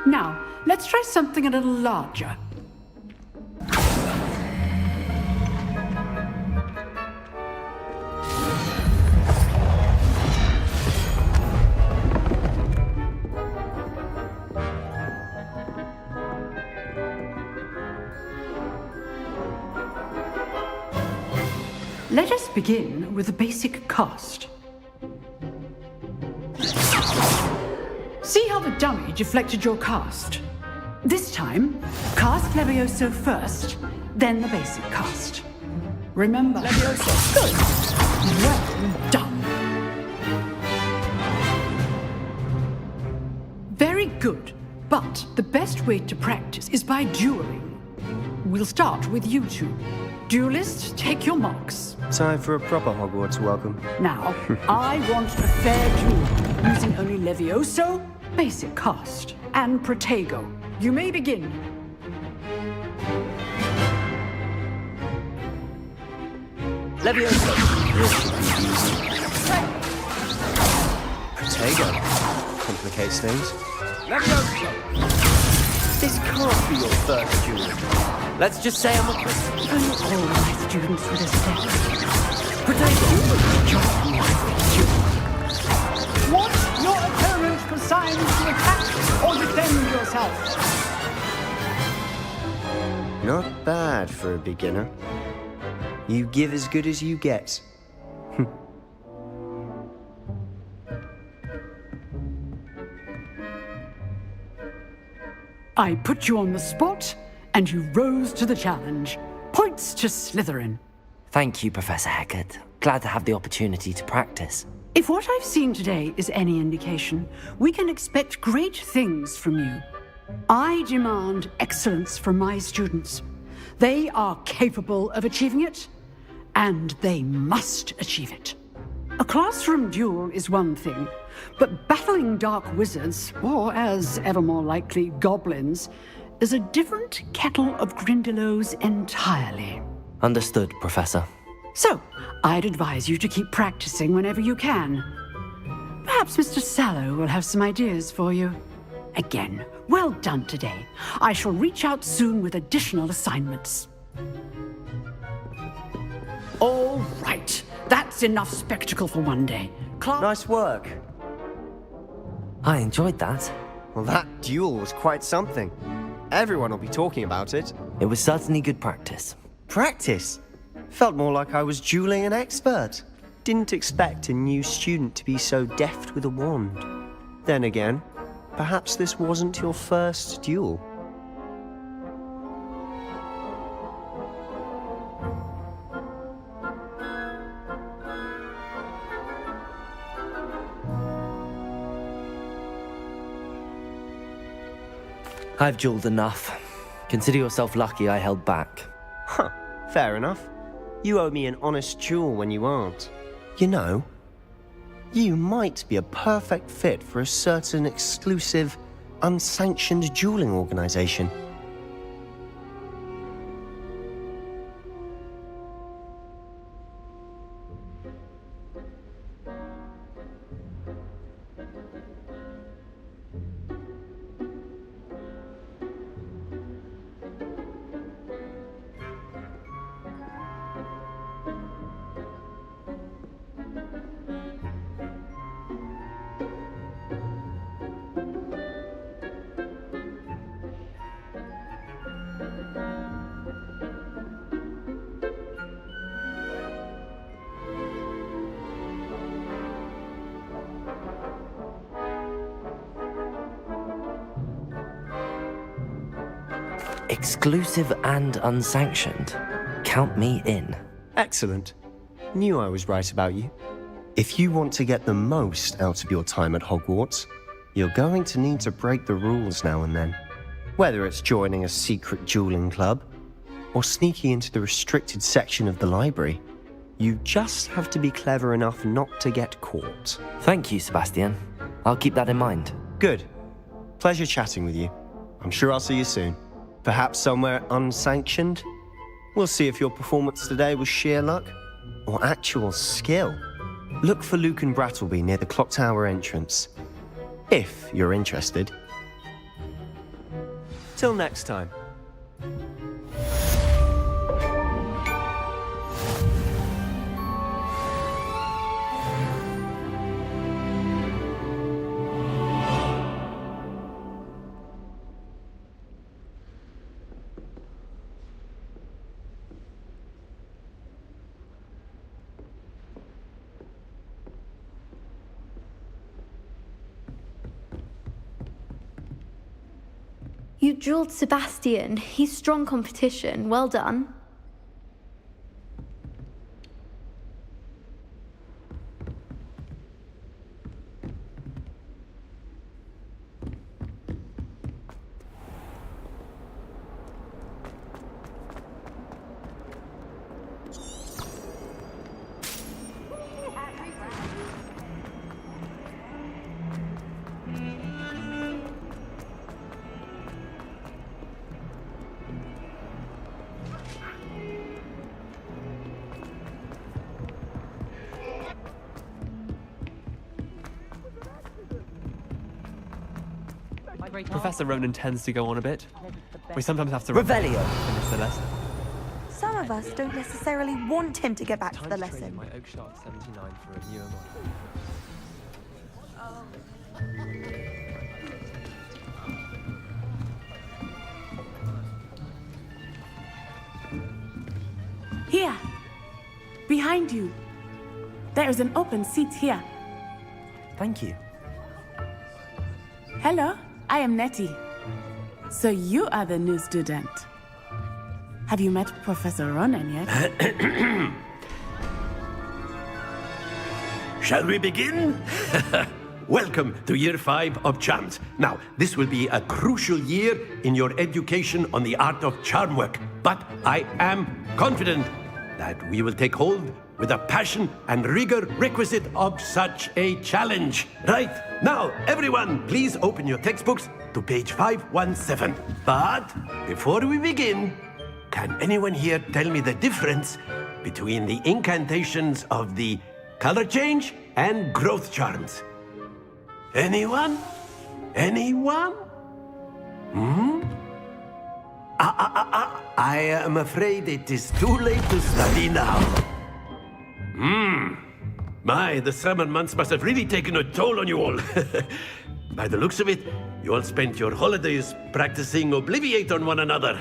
Now, let's try something a little larger. Let us begin with the basic cast. See how the dummy deflected your cast? This time, cast Levioso first, then the basic cast. Remember... Levioso! Good! Well done! Very good, but the best way to practice is by dueling. We'll start with you two. Duelists, take your marks. Time for a proper Hogwarts welcome. Now, I want a fair duel, using only Levioso, basic cast, and Protego. You may begin. Levioso. Protego. Complicates things. Levioso! This can't be your first duel. Let's just say I'm a Don't all my students with a step. Protego. Want your opponent for signs to attack or defend yourself? Not bad for a beginner. You give as good as you get. I put you on the spot, and you rose to the challenge. Points to Slytherin. Thank you, Professor Hecat. Glad to have the opportunity to practice. If what I've seen today is any indication, we can expect great things from you. I demand excellence from my students. They are capable of achieving it, and they must achieve it. A classroom duel is one thing, but battling dark wizards, or as ever more likely, goblins, is a different kettle of Grindylows entirely. Understood, Professor. So, I'd advise you to keep practicing whenever you can. Perhaps Mr. Sallow will have some ideas for you. Again, well done today. I shall reach out soon with additional assignments. All right, that's enough spectacle for one day. Nice work. I enjoyed that. Well, that duel was quite something. Everyone will be talking about it. It was certainly good practice. Practice? Felt more like I was dueling an expert. Didn't expect a new student to be so deft with a wand. Then again, perhaps this wasn't your first duel. I've dueled enough. Consider yourself lucky I held back. Huh, fair enough. You owe me an honest duel when you aren't. You know, you might be a perfect fit for a certain exclusive, unsanctioned dueling organization. Exclusive and unsanctioned. Count me in. Excellent. Knew I was right about you. If you want to get the most out of your time at Hogwarts, you're going to need to break the rules now and then. Whether it's joining a secret dueling club, or sneaking into the restricted section of the library, you just have to be clever enough not to get caught. Thank you, Sebastian. I'll keep that in mind. Good. Pleasure chatting with you. I'm sure I'll see you soon. Perhaps somewhere unsanctioned? We'll see if your performance today was sheer luck or actual skill. Look for Luke and Brattleby near the clock tower entrance, if you're interested. Till next time. You dueled Sebastian. He's strong competition. Well done. Professor Ronan tends to go on a bit. We sometimes have to Revelio. finish the lesson. Some of us don't necessarily want him to get back to the lesson. My Oak Shark 79 for a newer Here. Behind you. There is an open seat here. Thank you. Hello, I am Nettie. So you are the new student. Have you met Professor Ronan yet? Shall we begin? Welcome to Year 5 of Charms. Now, this will be a crucial year in your education on the art of charm work. But I am confident that we will take hold with the passion and rigor requisite of such a challenge. Right, now, everyone, please open your textbooks to page 517. But before we begin, can anyone here tell me the difference between the incantations of the color change and growth charms? Anyone? Anyone? I am afraid it is too late to study now. My, the summer months must have really taken a toll on you all. By the looks of it, you all spent your holidays practicing Obliviate on one another.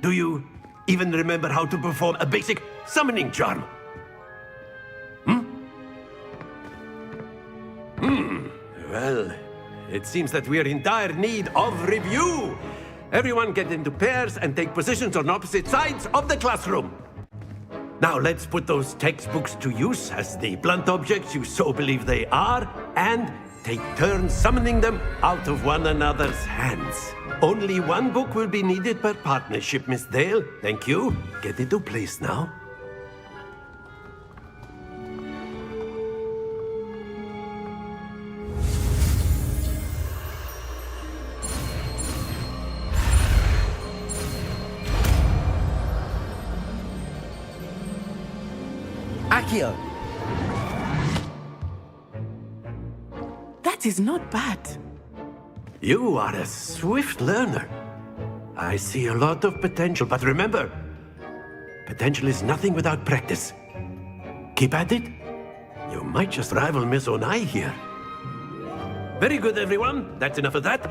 Do you even remember how to perform a basic summoning charm? Well, it seems that we are in dire need of review. Everyone get into pairs and take positions on opposite sides of the classroom. Now let's put those textbooks to use as the blunt objects you so believe they are, and take turns summoning them out of one another's hands. Only one book will be needed per partnership, Miss Dale. Thank you. Get into place now. Accio! That is not bad. You are a swift learner. I see a lot of potential, but remember, potential is nothing without practice. Keep at it. You might just rival Miss Onai here. Very good, everyone. That's enough of that.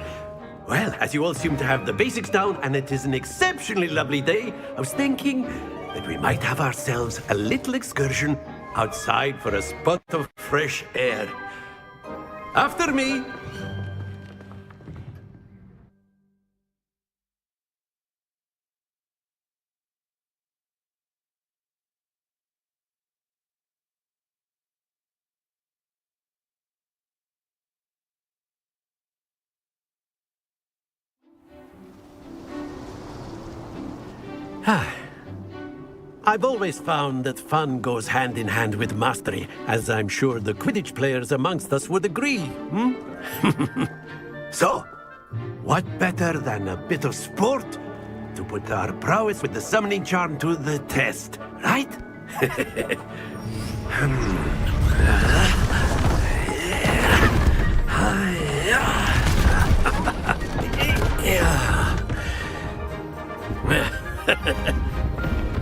Well, as you all seem to have the basics down, and it is an exceptionally lovely day, I was thinking that we might have ourselves a little excursion outside for a spot of fresh air. After me. I've always found that fun goes hand in hand with mastery, as I'm sure the Quidditch players amongst us would agree, hmm? So, what better than a bit of sport to put our prowess with the summoning charm to the test, right?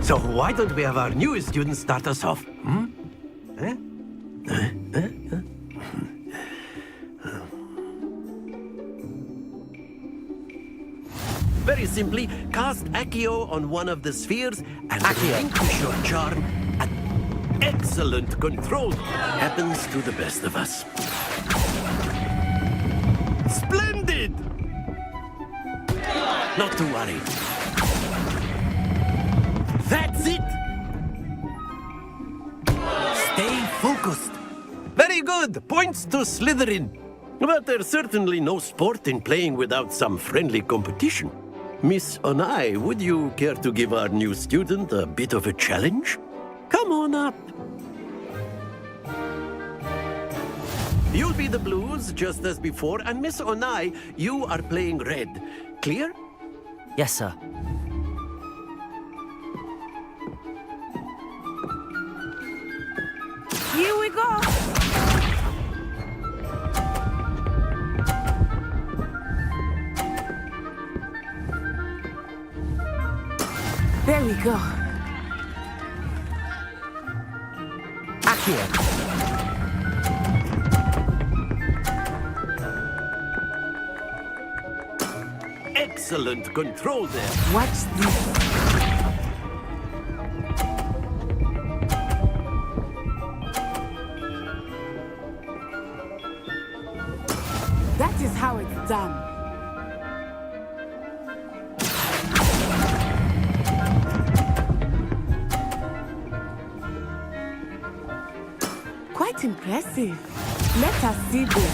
So why don't we have our newest student start us off? Hmm? Eh? Very simply, cast Accio on one of the spheres and relinquish your charm at excellent control. Happens to the best of us. Splendid! Not to worry. That's it! Stay focused. Very good. Points to Slytherin. But there's certainly no sport in playing without some friendly competition. Miss Onai, would you care to give our new student a bit of a challenge? Come on up. You'll be the blues, just as before, and Miss Onai, you are playing red. Clear? Yes, sir. Here we go! There we go. Accio. Excellent control there. Watch this. That is how it's done. Quite impressive. Let us see this.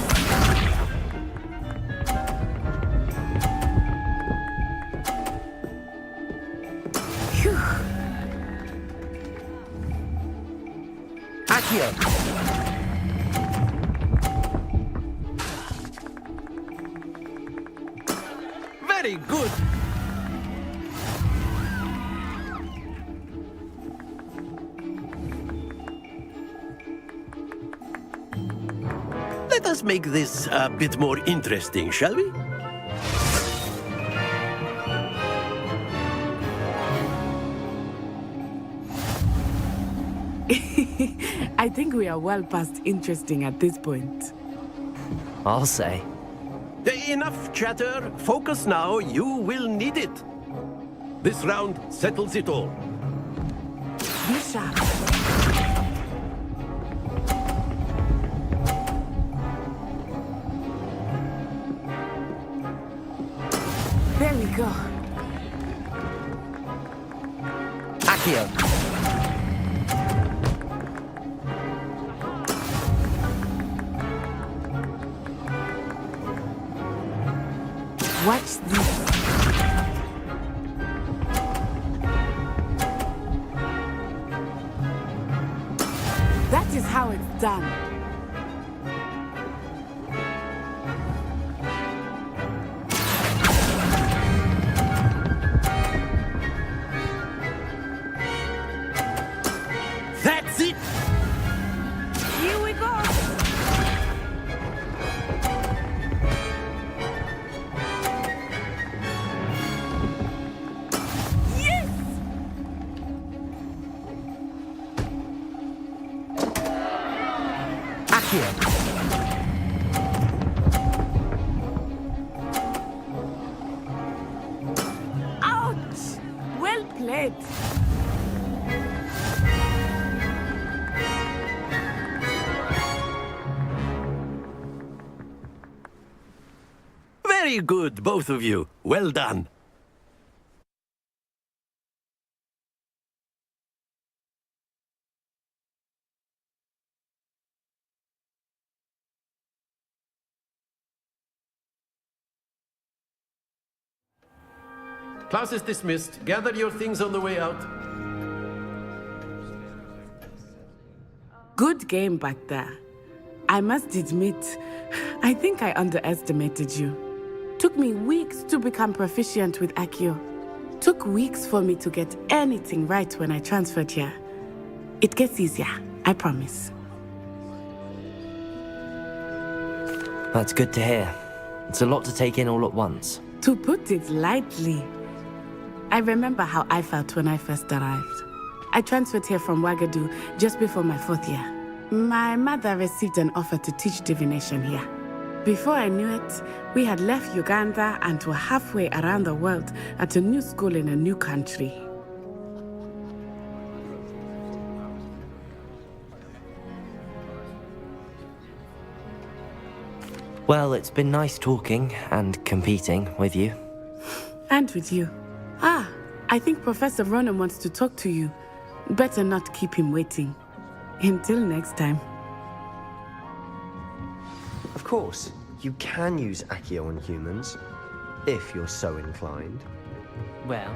Phew. Accio. Very good. Let us make this a bit more interesting, shall we? I think we are well past interesting at this point. I'll say. Enough chatter. Focus now. You will need it. This round settles it all. Be sharp. There we go. Accio. Watch this. That is how it's done. That's it! Here we go! Yes! Accio. Ouch! Well played. Very good, both of you. Well done. Class is dismissed. Gather your things on the way out. Good game back there. I must admit, I think I underestimated you. Took me weeks to become proficient with Accio. Took weeks for me to get anything right when I transferred here. It gets easier, I promise. That's good to hear. It's a lot to take in all at once. To put it lightly, I remember how I felt when I first arrived. I transferred here from Ouagadougou just before my 4th year. My mother received an offer to teach divination here. Before I knew it, we had left Uganda and were halfway around the world at a new school in a new country. Well, it's been nice talking and competing with you. And with you. Ah, I think Professor Ronan wants to talk to you. Better not keep him waiting. Until next time. Of course, you can use Accio on humans, if you're so inclined. Well,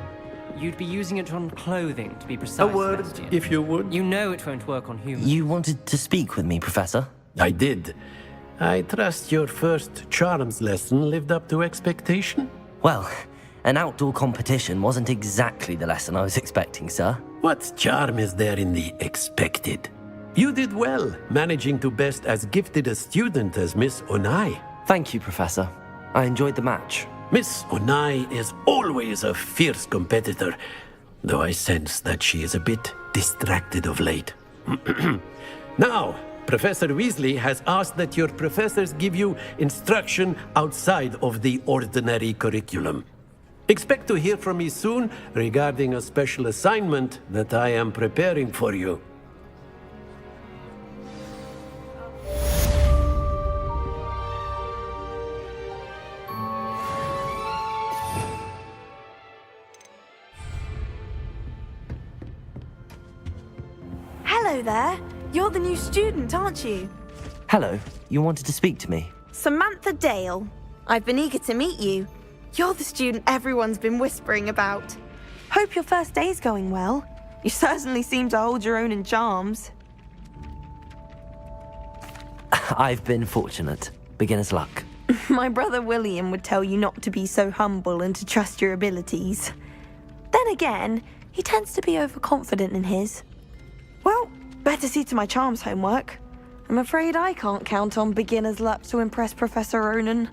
you'd be using it on clothing, to be precise. A word, Sebastian. if you would. You know it won't work on humans. You wanted to speak with me, Professor? I did. I trust your first charms lesson lived up to expectation? Well, an outdoor competition wasn't exactly the lesson I was expecting, sir. What charm is there in the expected? You did well, managing to best as gifted a student as Miss Onai. Thank you, Professor. I enjoyed the match. Miss Onai is always a fierce competitor, though I sense that she is a bit distracted of late. Now, Professor Weasley has asked that your professors give you instruction outside of the ordinary curriculum. Expect to hear from me soon regarding a special assignment that I am preparing for you. Hello there. You're the new student, aren't you? Hello, you wanted to speak to me? Samantha Dale. I've been eager to meet you. You're the student everyone's been whispering about. Hope your first day's going well. You certainly seem to hold your own in charms. I've been fortunate. Beginner's luck. My brother William would tell you not to be so humble and to trust your abilities. Then again, he tends to be overconfident in his. Well, better see to my charms homework. I'm afraid I can't count on beginner's luck to impress Professor Ronan.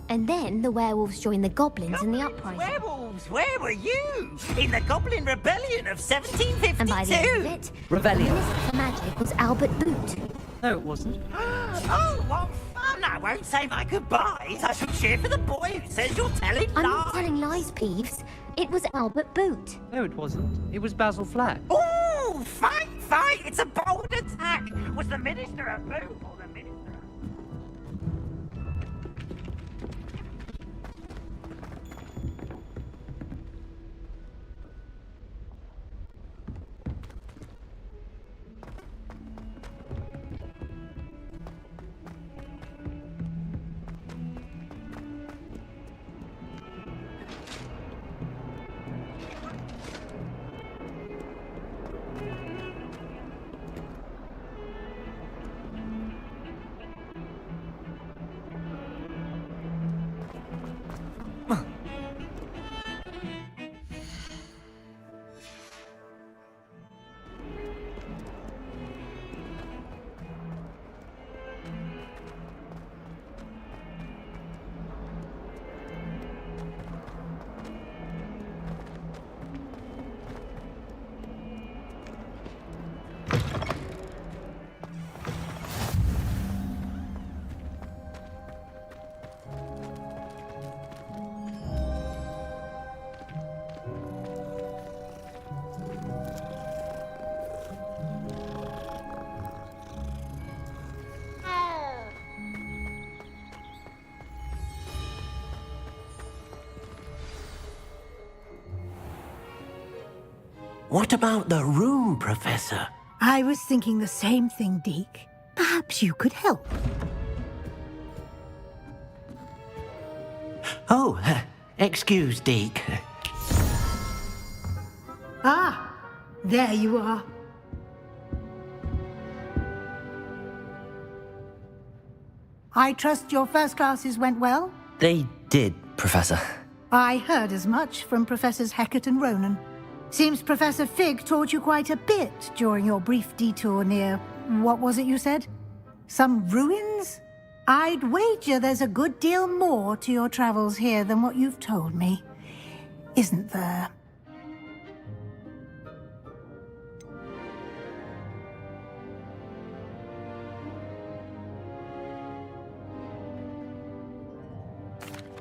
And then the werewolves joined the goblins in the uprising. Werewolves, where were you? In the Goblin Rebellion of 1752? And by the end of it, Rebellion. the minister for magic was Albert Boot. No, it wasn't. Oh, what fun! I won't say my goodbyes. I shall cheer for the boy who says you're telling I'm lies. not telling lies, Peeves. It was Albert Boot. No, it wasn't. It was Basil Flack. Oh, fight, fight! It's a bold attack. Was the minister a boot or the minister? What about the room, Professor? I was thinking the same thing, Deke. Perhaps you could help. Oh, excuse, Deke. Ah, there you are. I trust your first classes went well? They did, Professor. I heard as much from Professors Hecat and Ronan. Seems Professor Fig taught you quite a bit during your brief detour near... what was it you said? Some ruins? I'd wager there's a good deal more to your travels here than what you've told me. Isn't there?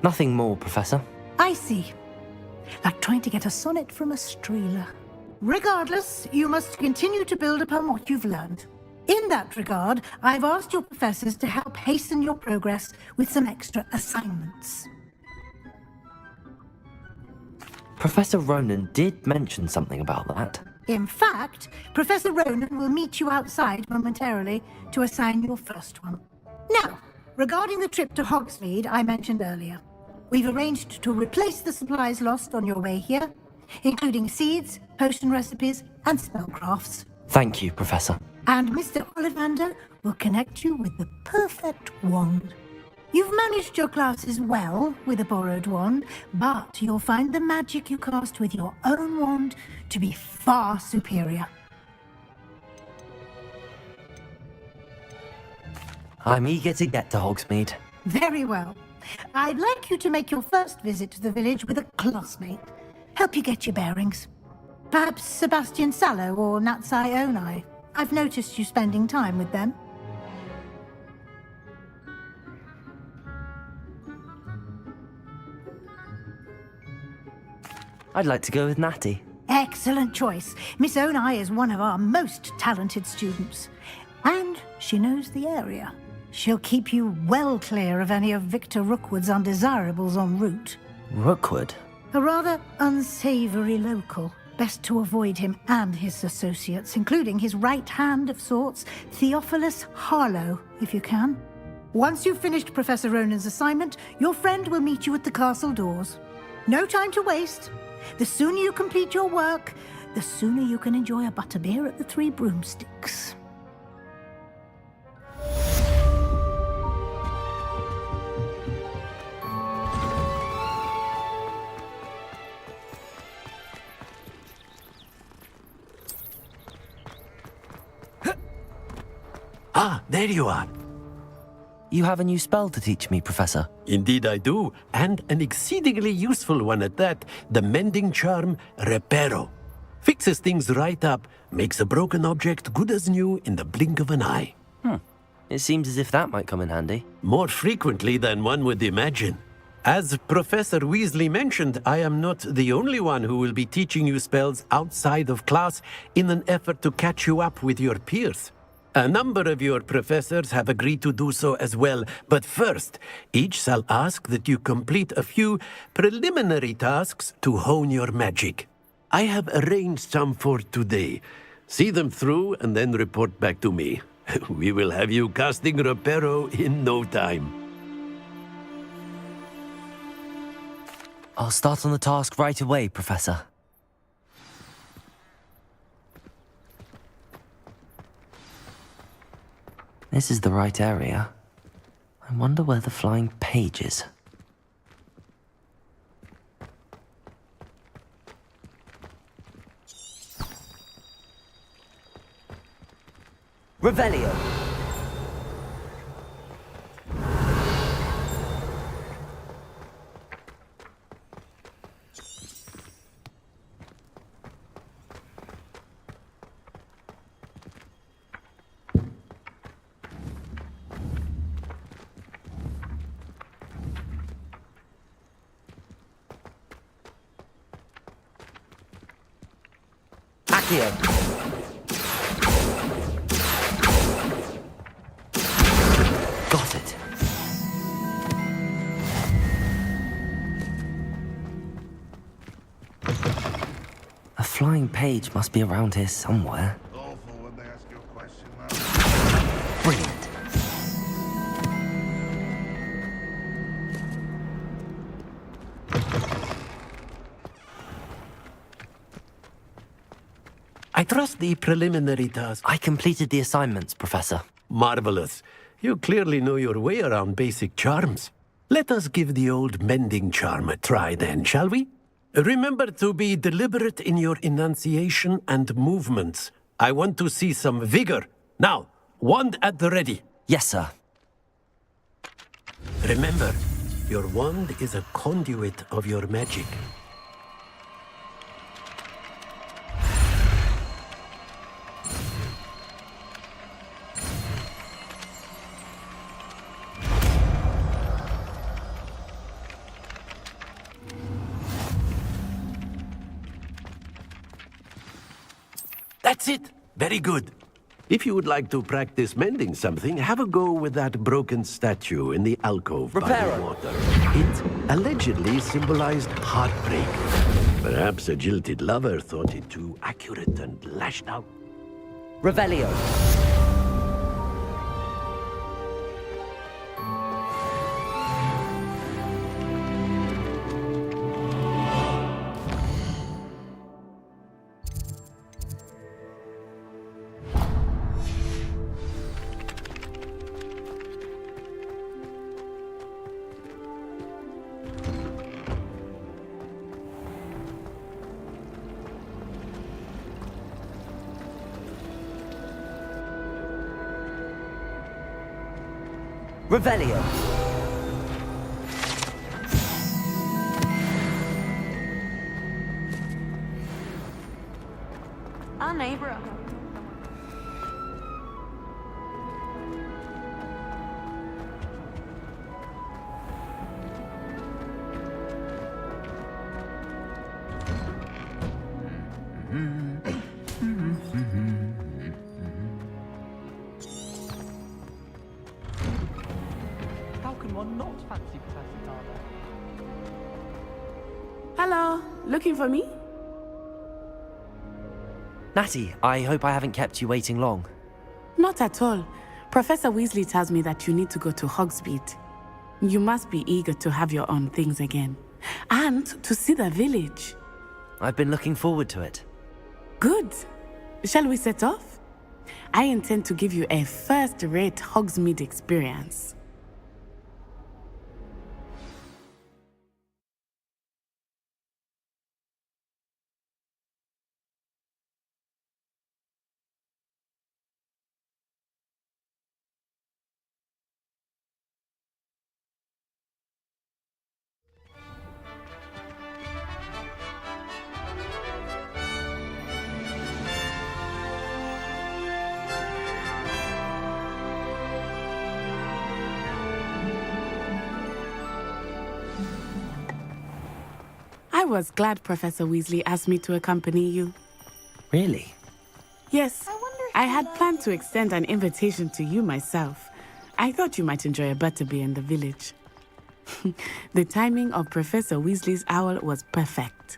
Nothing more, Professor. I see. Like trying to get a sonnet from a streeler. Regardless, you must continue to build upon what you've learned. In that regard, I've asked your professors to help hasten your progress with some extra assignments. Professor Ronan did mention something about that. In fact, Professor Ronan will meet you outside momentarily to assign your first one. Now, regarding the trip to Hogsmeade I mentioned earlier, we've arranged to replace the supplies lost on your way here, including seeds, potion recipes, and spellcrafts. Thank you, Professor. And Mr. Ollivander will connect you with the perfect wand. You've managed your classes well with a borrowed wand, but you'll find the magic you cast with your own wand to be far superior. I'm eager to get to Hogsmeade. Very well. I'd like you to make your first visit to the village with a classmate. Help you get your bearings. Perhaps Sebastian Sallow or Natsai Onai. I've noticed you spending time with them. I'd like to go with Natty. Excellent choice. Miss Onai is one of our most talented students. And she knows the area. She'll keep you well clear of any of Victor Rookwood's undesirables en route. Rookwood? A rather unsavory local. Best to avoid him and his associates, including his right hand of sorts, Theophilus Harlow, if you can. Once you've finished Professor Ronan's assignment, your friend will meet you at the castle doors. No time to waste. The sooner you complete your work, the sooner you can enjoy a butterbeer at the Three Broomsticks. Ah, there you are. you have a new spell to teach me, Professor. Indeed I do, and an exceedingly useful one at that. The mending charm, Reparo. Fixes things right up, makes a broken object good as new in the blink of an eye. It seems as if that might come in handy. More frequently than one would imagine. As Professor Weasley mentioned, I am not the only one who will be teaching you spells outside of class in an effort to catch you up with your peers. A number of your professors have agreed to do so as well, but first, each shall ask that you complete a few preliminary tasks to hone your magic. I have arranged some for today. See them through and then report back to me. We will have you casting Reparo in no time. I'll start on the task right away, Professor. This is the right area. I wonder where the flying page is. Revelio! Accio! Got it. A flying page must be around here somewhere. Brilliant. I trust the preliminary task. I completed the assignments, Professor. Marvelous. You clearly know your way around basic charms. Let us give the old mending charm a try then, shall we? Remember to be deliberate in your enunciation and movements. I want to see some vigor. Now, wand at the ready. Yes, sir. Remember, your wand is a conduit of your magic. That's it. Very good. If you would like to practice mending something, have a go with that broken statue in the alcove by the water. It allegedly symbolized heartbreak. Perhaps a jilted lover thought it too accurate and lashed out. Revelio. Revelio. Our neighbor. Hello, looking for me? Natty, I hope I haven't kept you waiting long. Not at all. Professor Weasley tells me that you need to go to Hogsmeade. You must be eager to have your own things again. And to see the village. I've been looking forward to it. Good. Shall we set off? I intend to give you a first-rate Hogsmeade experience. I was glad Professor Weasley asked me to accompany you. Really? Yes, I had planned to extend an invitation to you myself. I thought you might enjoy a butterbeer in the village. The timing of Professor Weasley's owl was perfect.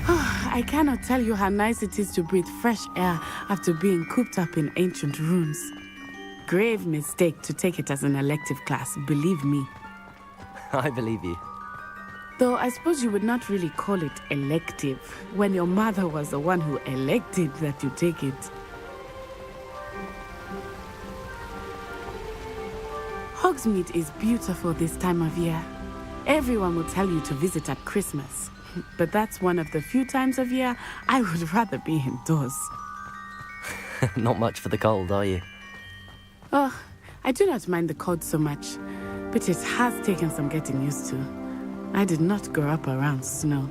I cannot tell you how nice it is to breathe fresh air after being cooped up in ancient rooms. Grave mistake to take it as an elective class, believe me. I believe you. Though I suppose you would not really call it elective when your mother was the one who elected that you take it. Hogsmeade is beautiful this time of year. Everyone will tell you to visit at Christmas. But that's one of the few times of year I would rather be indoors. Not much for the cold, are you? Oh, I do not mind the cold so much, but it has taken some getting used to. I did not grow up around snow.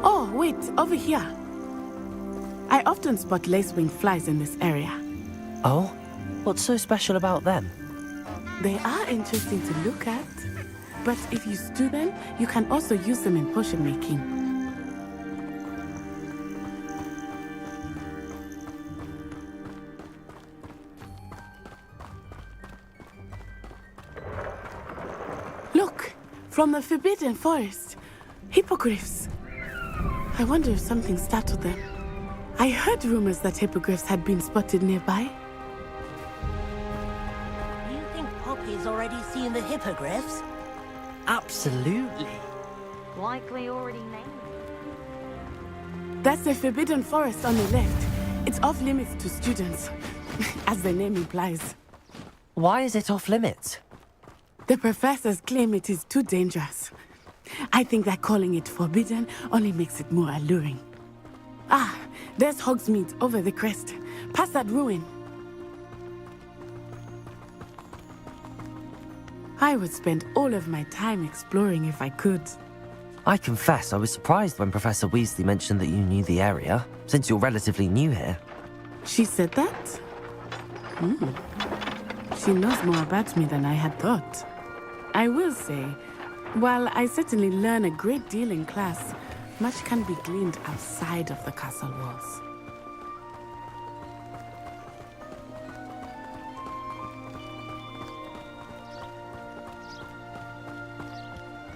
Oh, wait, over here. I often spot lacewing flies in this area. Oh? What's so special about them? They are interesting to look at, but if you stew them, you can also use them in potion making. Look, from the Forbidden Forest, hippogriffs. I wonder if something startled them. I heard rumors that hippogriffs had been spotted nearby. Poppy's already seen the hippogriffs? Absolutely. Likely already named. That's the Forbidden Forest on the left. It's off limits to students, as the name implies. Why is it off limits? The professors claim it is too dangerous. I think that calling it forbidden only makes it more alluring. Ah, there's Hogsmeade over the crest. Past that ruin. I would spend all of my time exploring if I could. I confess I was surprised when Professor Weasley mentioned that you knew the area, since you're relatively new here. She said that? She knows more about me than I had thought. I will say, while I certainly learn a great deal in class, much can be gleaned outside of the castle walls.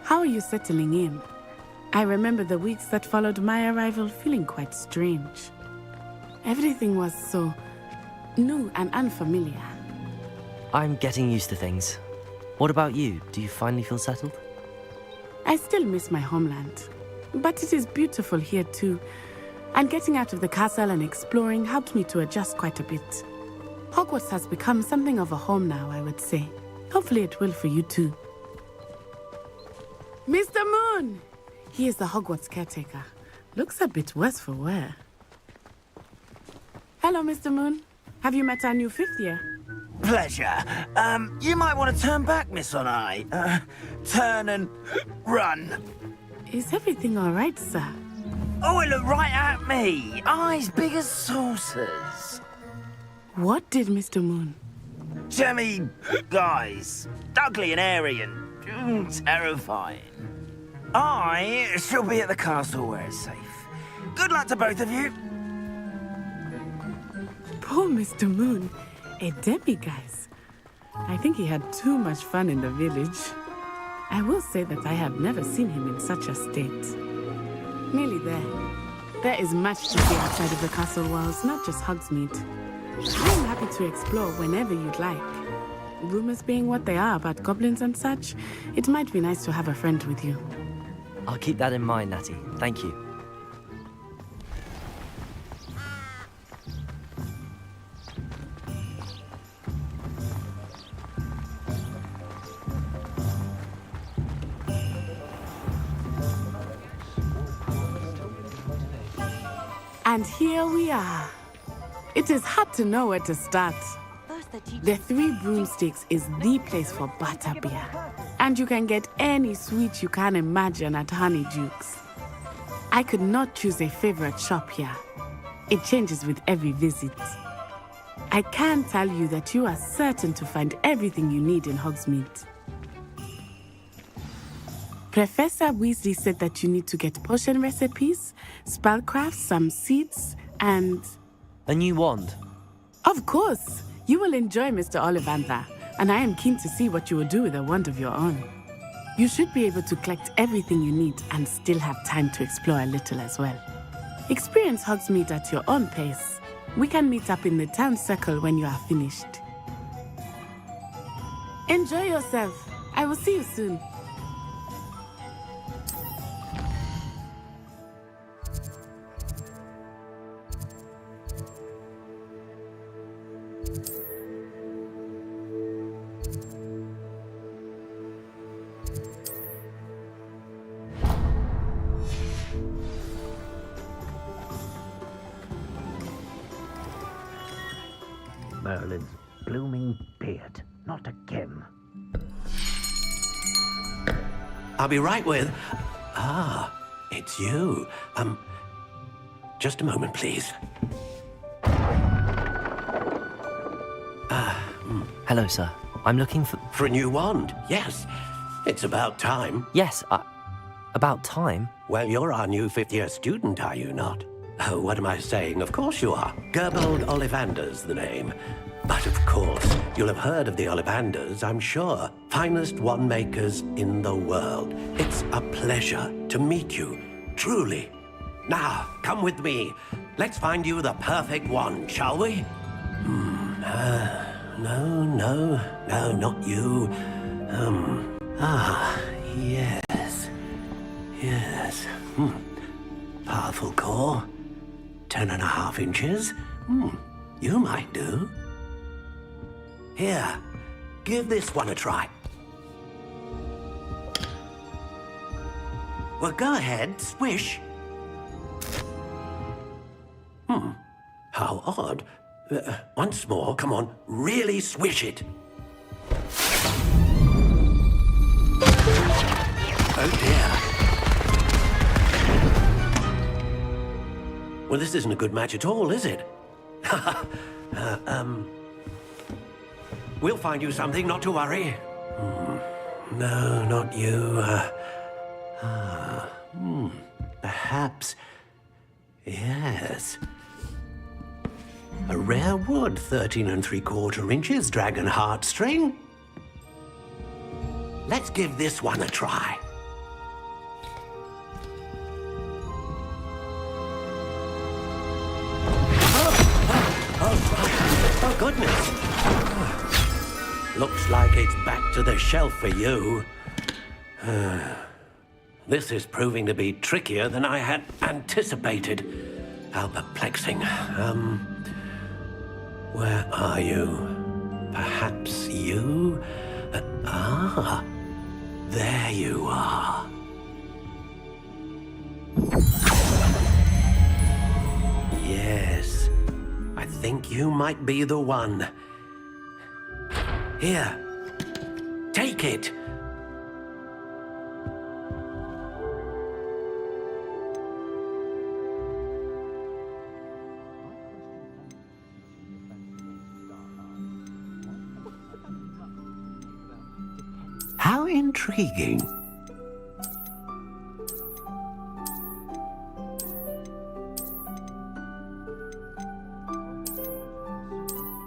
How are you settling in? I remember the weeks that followed my arrival feeling quite strange. Everything was so new and unfamiliar. I'm getting used to things. What about you? Do you finally feel settled? I still miss my homeland, but it is beautiful here too. And getting out of the castle and exploring helped me to adjust quite a bit. Hogwarts has become something of a home now, I would say. Hopefully it will for you too. Mr. Moon! He is the Hogwarts caretaker. Looks a bit worse for wear. Hello, Mr. Moon. Have you met our new fifth year? Pleasure. You might want to turn back, Miss Onai. Turn and run. Is everything all right, sir? Oh, it looked right at me. Eyes big as saucers. What did Mr. Moon? Jemmy guys. Ugly and airy and terrifying. I shall be at the castle where it's safe. Good luck to both of you. Poor Mr. Moon. A demiguise. I think he had too much fun in the village. I will say that I have never seen him in such a state. Nearly there. There is much to see outside of the castle walls, not just Hogsmeade. I am happy to explore whenever you'd like. Rumors being what they are about goblins and such, it might be nice to have a friend with you. I'll keep that in mind, Natty. Thank you. And here we are. It is hard to know where to start. The Three Broomsticks is the place for butterbeer. And you can get any sweet you can imagine at Honeydukes. I could not choose a favorite shop here. It changes with every visit. I can tell you that you are certain to find everything you need in Hogsmeade. Professor Weasley said that you need to get potion recipes, spellcrafts, some seeds, and... A new wand? Of course! You will enjoy Mr. Ollivander, and I am keen to see what you will do with a wand of your own. You should be able to collect everything you need and still have time to explore a little as well. Experience Hogsmeade at your own pace. We can meet up in the town circle when you are finished. Enjoy yourself. I will see you soon. Merlin's blooming beard. Not again. I'll be right with... Ah, it's you. Just a moment, please. Hello, sir. I'm looking for... For a new wand, yes. It's about time. Yes, about time? Well, you're our new fifth-year student, are you not? Oh, what am I saying? Of course you are. Gerbold Ollivander's the name. But of course, you'll have heard of the Ollivanders, I'm sure. Finest wand makers in the world. It's a pleasure to meet you, truly. Now, come with me. Let's find you the perfect wand, shall we? No, not you. Yes. Powerful core. 10.5 inches. You might do. Here, give this one a try. Well, go ahead, swish. How odd. Once more, come on, really swish it. Oh dear. Well, this isn't a good match at all, is it? We'll find you something, not to worry. No, not you. Perhaps. Yes. A rare wood, 13 3/4 inches, dragon heartstring. Let's give this one a try. Oh, goodness. Looks like it's back to the shelf for you. This is proving to be trickier than I had anticipated. How perplexing. Where are you? Perhaps you? There you are. Yes, I think you might be the one. Here, take it. How intriguing.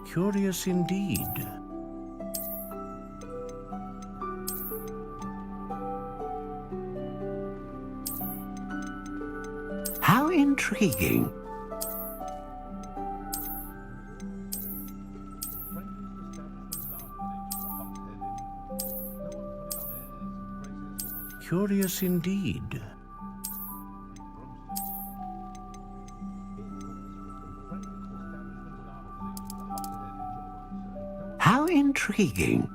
Curious indeed. How intriguing. Curious indeed. How intriguing.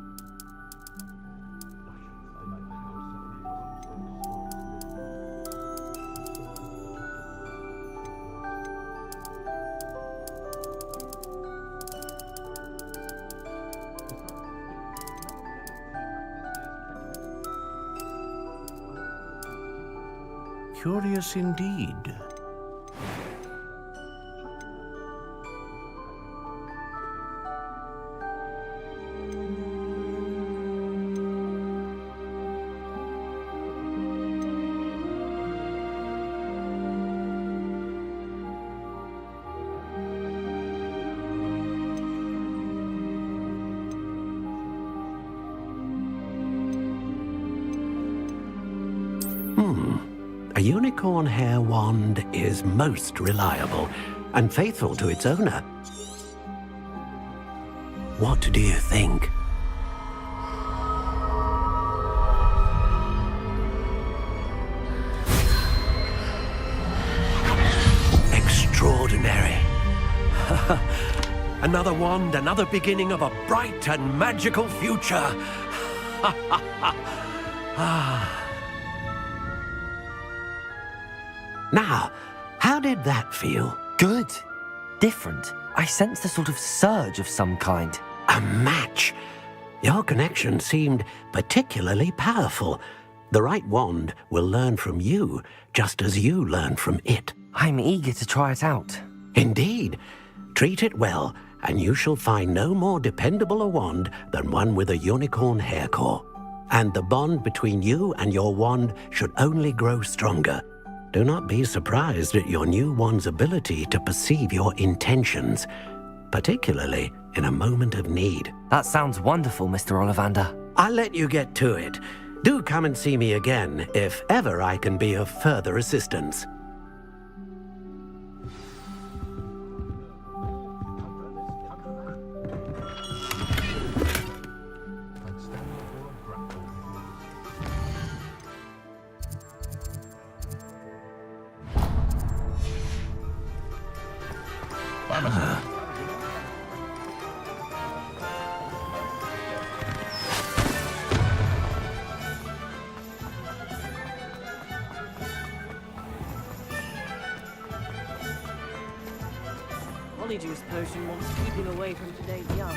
Curious indeed. A unicorn hair wand is most reliable and faithful to its owner. What do you think? Extraordinary. Another wand, another beginning of a bright and magical future. Now, how did that feel? Good. Different. I sensed a sort of surge of some kind. A match. Your connection seemed particularly powerful. The right wand will learn from you, just as you learn from it. I'm eager to try it out. Indeed. Treat it well, and you shall find no more dependable a wand than one with a unicorn hair core. And the bond between you and your wand should only grow stronger. Do not be surprised at your new wand's ability to perceive your intentions, particularly in a moment of need. That sounds wonderful, Mr. Ollivander. I'll let you get to it. Do come and see me again if ever I can be of further assistance. Polyjuice potion wants keeping away from today's young.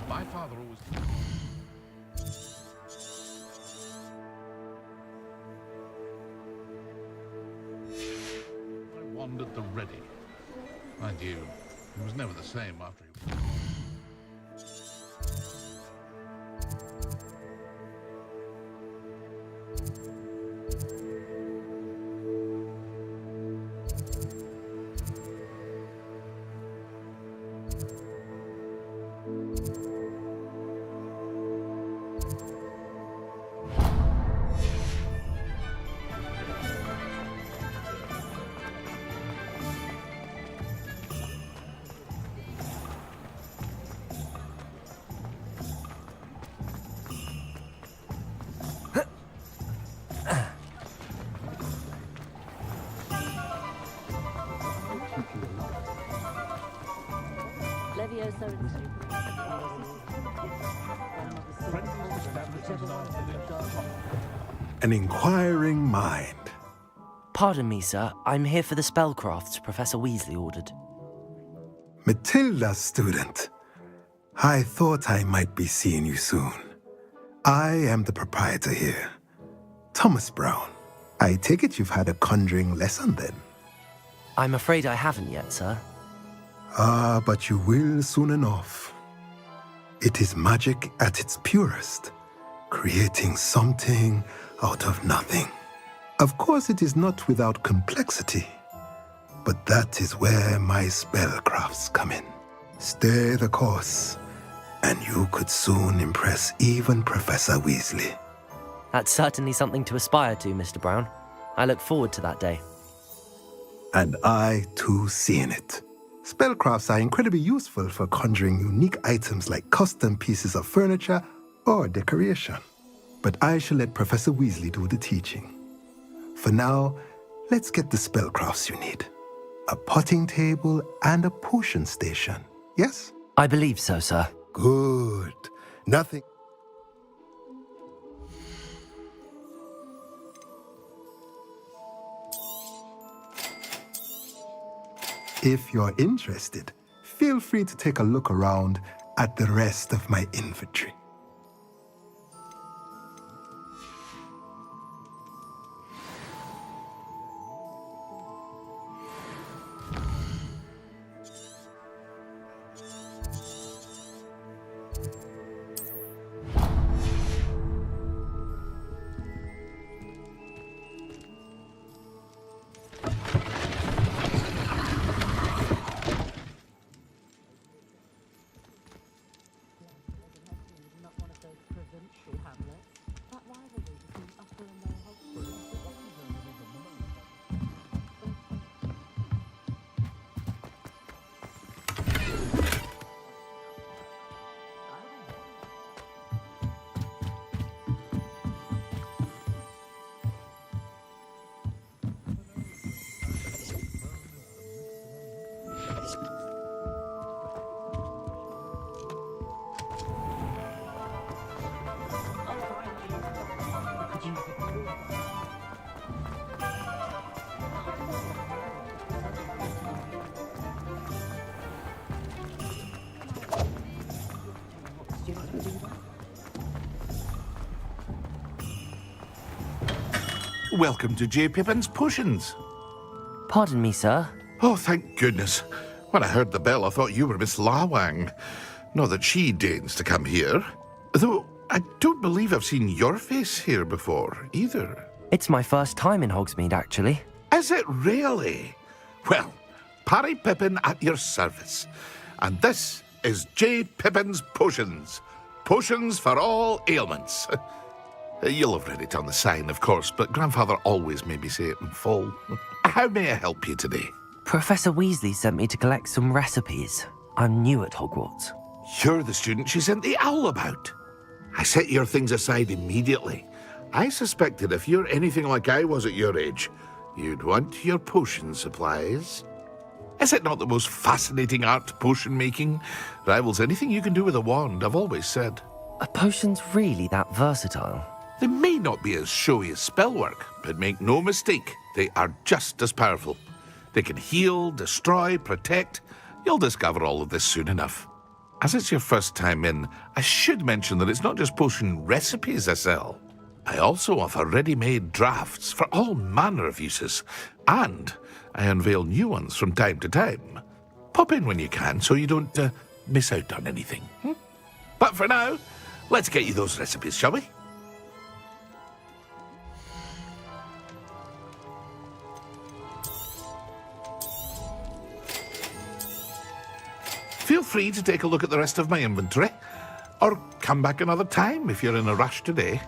My father always... I wandered the ready. Mind you, he was never the same after he... An inquiring mind. Pardon me, sir. I'm here for the spellcrafts Professor Weasley ordered. Matilda, student. I thought I might be seeing you soon. I am the proprietor here, Thomas Brown. I take it you've had a conjuring lesson then? I'm afraid I haven't yet, sir. Ah, but you will soon enough. It is magic at its purest, creating something out of nothing. Of course, it is not without complexity, but that is where my spellcrafts come in. Stay the course, and you could soon impress even Professor Weasley. That's certainly something to aspire to, Mr. Brown. I look forward to that day. And I, too, seeing it. Spellcrafts are incredibly useful for conjuring unique items like custom pieces of furniture or decoration. But I shall let Professor Weasley do the teaching. For now, let's get the spellcrafts you need. A potting table and a potion station, yes? I believe so, sir. Good. Nothing... If you're interested, feel free to take a look around at the rest of my inventory. Welcome to J. Pippin's Potions. Pardon me, sir. Oh, thank goodness. When I heard the bell, I thought you were Miss Lawang. Not that she deigns to come here. Though I don't believe I've seen your face here before, either. It's my first time in Hogsmeade, actually. Is it really? Well, Parry Pippin at your service. And this is J. Pippin's Potions. Potions for all ailments. You'll have read it on the sign, of course, but Grandfather always made me say it in full. How may I help you today? Professor Weasley sent me to collect some recipes. I'm new at Hogwarts. You're the student she sent the owl about. I set your things aside immediately. I suspected if you're anything like I was at your age, you'd want your potion supplies. Is it not the most fascinating art, potion making? Rivals anything you can do with a wand, I've always said. Are potions really that versatile? They may not be as showy as spellwork, but make no mistake, they are just as powerful. They can heal, destroy, protect. You'll discover all of this soon enough. As it's your first time in, I should mention that it's not just potion recipes I sell. I also offer ready-made drafts for all manner of uses, and I unveil new ones from time to time. Pop in when you can so you don't miss out on anything. But for now, let's get you those recipes, shall we? Feel free to take a look at the rest of my inventory, or come back another time if you're in a rush today.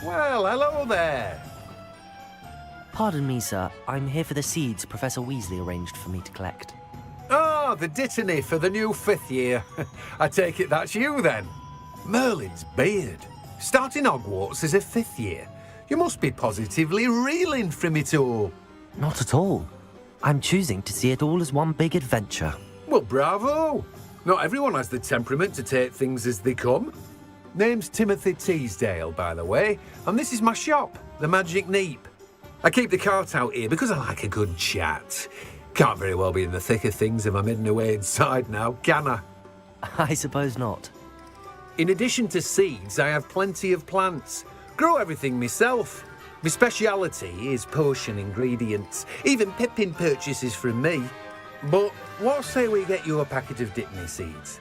Well, hello there. Pardon me, sir. I'm here for the seeds Professor Weasley arranged for me to collect. Oh, the dittany for the new 5th year. I take it that's you, then. Merlin's beard. Starting Hogwarts as a 5th year. You must be positively reeling from it all. Not at all. I'm choosing to see it all as one big adventure. Well, bravo. Not everyone has the temperament to take things as they come. Name's Timothy Teasdale, by the way, and this is my shop, the Magic Neep. I keep the cart out here because I like a good chat. Can't very well be in the thick of things if I'm hidden away inside now, can I? I suppose not. In addition to seeds, I have plenty of plants. Grow everything myself. My speciality is potion ingredients. Even Pippin purchases from me. But what say we get you a packet of Dittany seeds?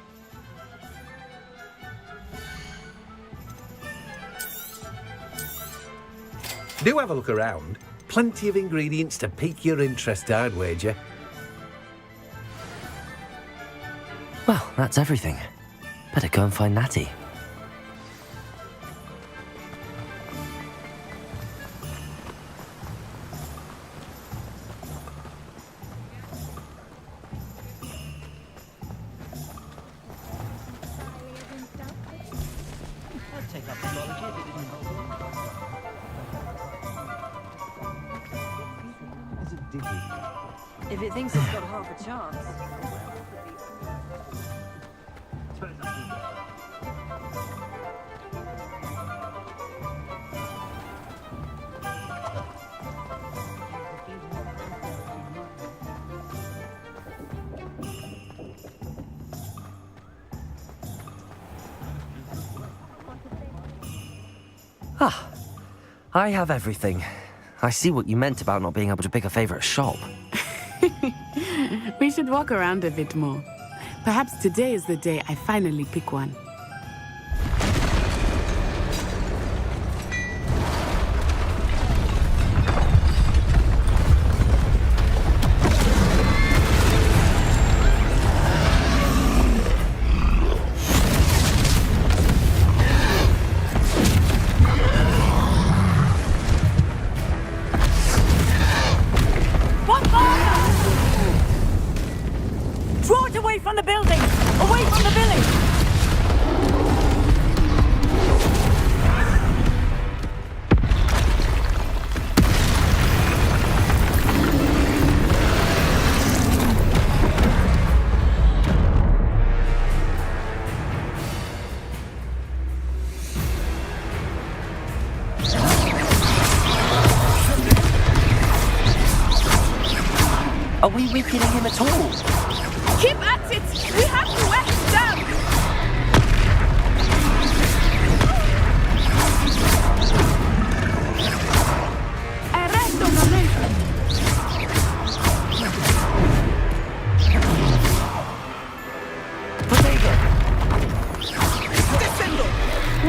Do have a look around. Plenty of ingredients to pique your interest, I'd wager. Well, that's everything. Better go and find Natty. If it thinks it's got half a chance. Ah, I have everything. I see what you meant about not being able to pick a favourite shop. We should walk around a bit more. Perhaps today is the day I finally pick one. From the building! Away from the village! Are we weakening him at all? Keep at it! We have to wear him down! Arresto momentum! Potato! Descendo!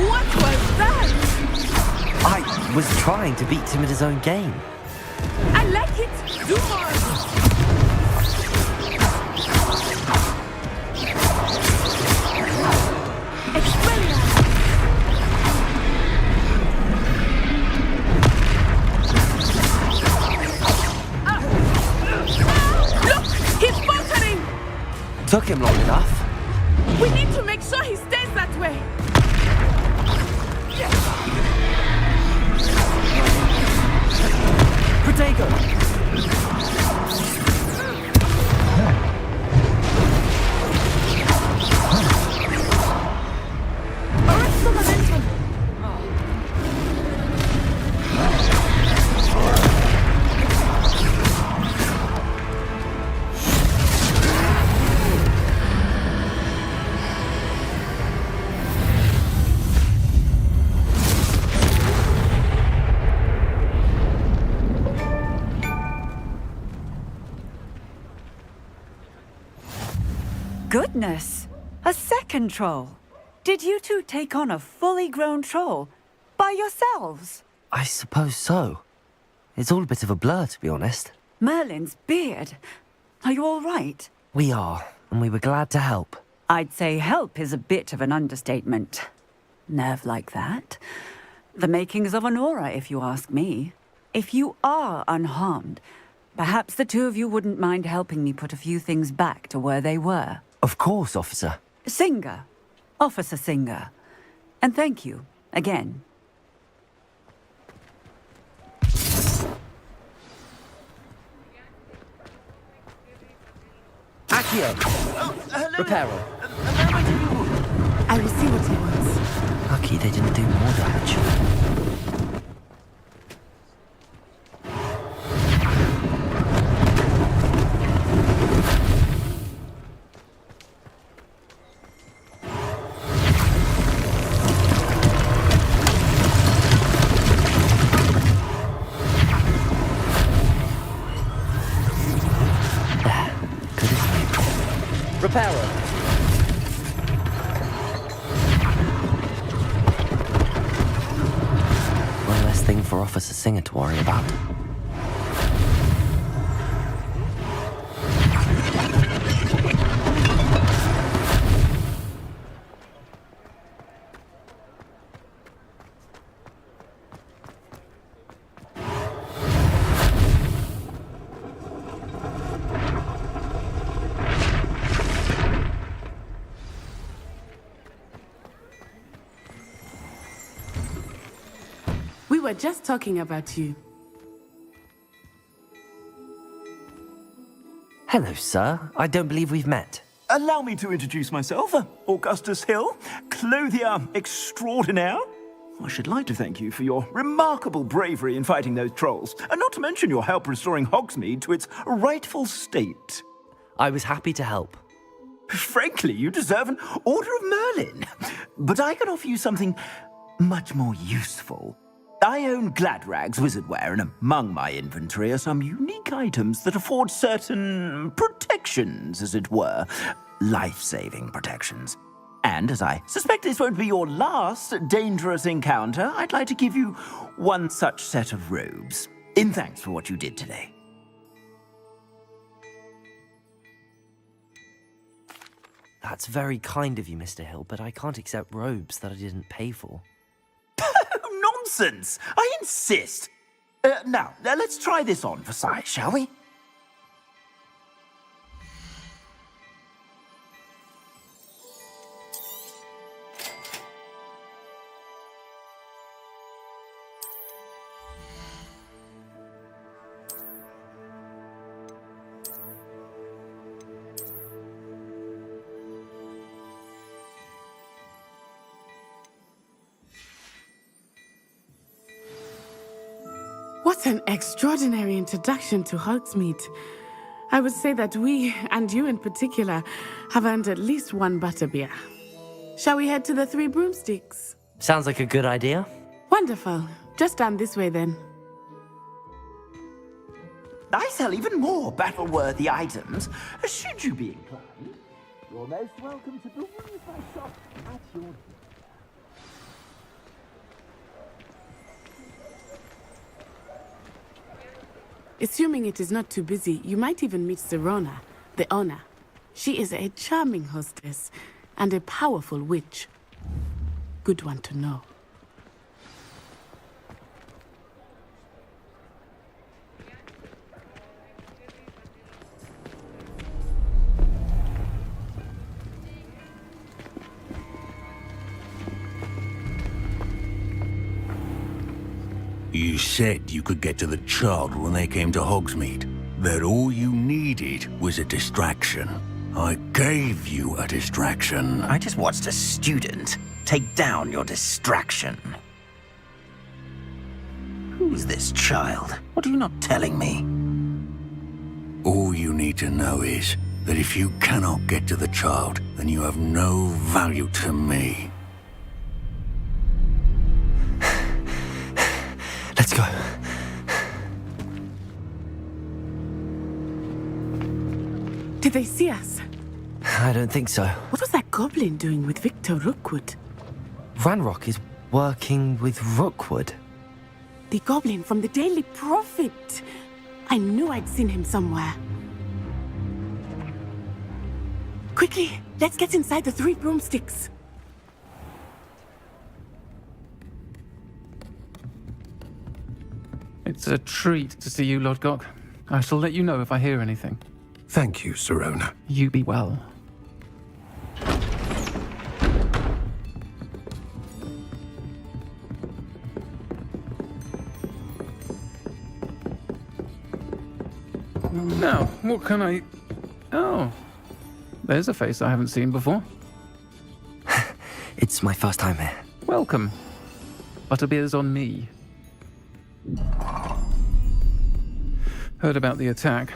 What was that? I was trying to beat him at his own game. I like it! Do more! Took him long enough. We need to make sure he stays that way. Protego! Arresto momentum. Goodness! A second troll! Did you two take on a fully grown troll? By yourselves? I suppose so. It's all a bit of a blur, to be honest. Merlin's beard. Are you all right? We are, and we were glad to help. I'd say help is a bit of an understatement. Nerve like that. The makings of an aura, if you ask me. If you are unharmed, perhaps the two of you wouldn't mind helping me put a few things back to where they were. Of course, officer. Singer. Officer Singer. And thank you, again. Accio! Reparo. I will see what he wants. Lucky they didn't do more damage. power. One less thing for Officer Singer to worry about. We were just talking about you. Hello, sir. I don't believe we've met. Allow me to introduce myself, Augustus Hill, clothier extraordinaire. I should like to thank you for your remarkable bravery in fighting those trolls, and not to mention your help restoring Hogsmeade to its rightful state. I was happy to help. Frankly, you deserve an Order of Merlin. But I can offer you something much more useful. I own Gladrag's wizardware, and among my inventory are some unique items that afford certain protections, as it were. Life-saving protections. And as I suspect this won't be your last dangerous encounter, I'd like to give you one such set of robes, in thanks for what you did today. That's very kind of you, Mr. Hill, but I can't accept robes that I didn't pay for. Nonsense! I insist! Now, let's try this on for size, shall we? What an extraordinary introduction to Hogsmeade. I would say that we, and you in particular, have earned at least one butterbeer. Shall we head to the Three Broomsticks? Sounds like a good idea. Wonderful. Just down this way then. I sell even more battle-worthy items. Should you be inclined, you're most welcome to peruse my shop at your... Assuming it is not too busy, you might even meet Sirona, the owner. She is a charming hostess and a powerful witch. Good one to know. You said you could get to the child when they came to Hogsmeade. That all you needed was a distraction. I gave you a distraction. I just watched a student take down your distraction. Who's this child? What are you not telling me? All you need to know is that if you cannot get to the child, then you have no value to me. Let's go. Did they see us? I don't think so. What was that goblin doing with Victor Rookwood? Ranrock is working with Rookwood. The goblin from the Daily Prophet. I knew I'd seen him somewhere. Quickly, let's get inside the Three Broomsticks. It's a treat to see you, Lodgok. I shall let you know if I hear anything. Thank you, Sirona. You be well. Now, what can I... Oh, there's a face I haven't seen before. It's my first time here. Welcome. Butterbeer's on me. Heard about the attack.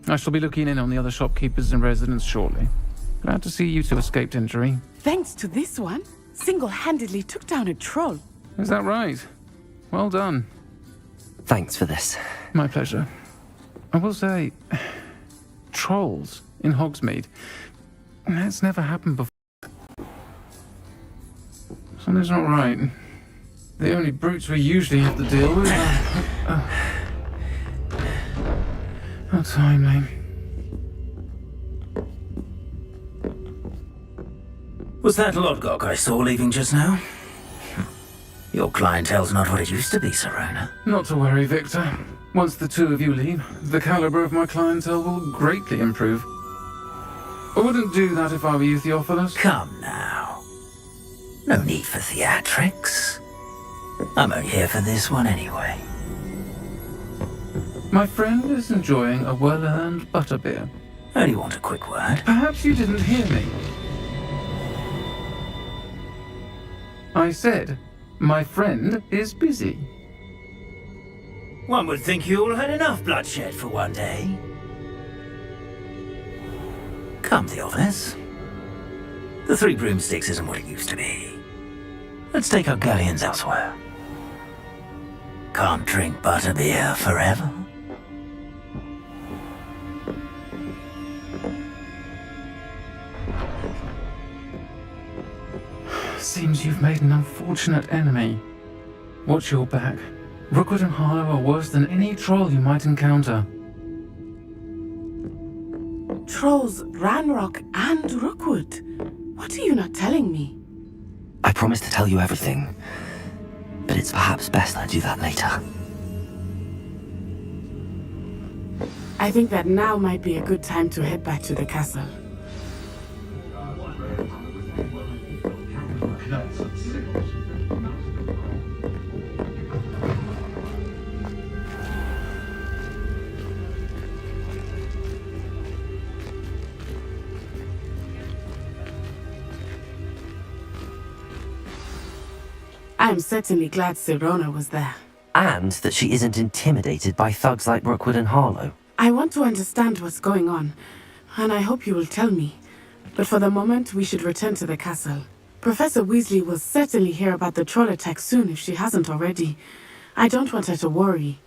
I shall be looking in on the other shopkeepers and residents shortly. Glad to see you two escaped injury. Thanks to this one, single-handedly took down a troll. Is that right? Well done. Thanks for this. My pleasure. I will say, trolls in Hogsmeade. That's never happened before. Something's not right. The only brutes we usually have to deal with are... How timely. Was that Lodgok I saw leaving just now? Your clientele's not what it used to be, Serona. Not to worry, Victor. Once the two of you leave, the caliber of my clientele will greatly improve. I wouldn't do that if I were you, Theophilus. Come now. No need for theatrics. I'm only here for this one anyway. My friend is enjoying a well-earned butterbeer. Only want a quick word. Perhaps you didn't hear me. I said, my friend is busy. One would think you all had enough bloodshed for one day. Come, Theophilus. The Three Broomsticks isn't what it used to be. Let's take our galleons elsewhere. Can't drink butterbeer forever. Seems you've made an unfortunate enemy. Watch your back. Rookwood and Harlow are worse than any troll you might encounter. Trolls, Ranrock, and Rookwood. What are you not telling me? I promised to tell you everything, but it's perhaps best I do that later. I think that now might be a good time to head back to the castle. I'm certainly glad Serona was there. And that she isn't intimidated by thugs like Rookwood and Harlow. I want to understand what's going on, and I hope you will tell me. But for the moment, we should return to the castle. Professor Weasley will certainly hear about the troll attack soon if she hasn't already. I don't want her to worry.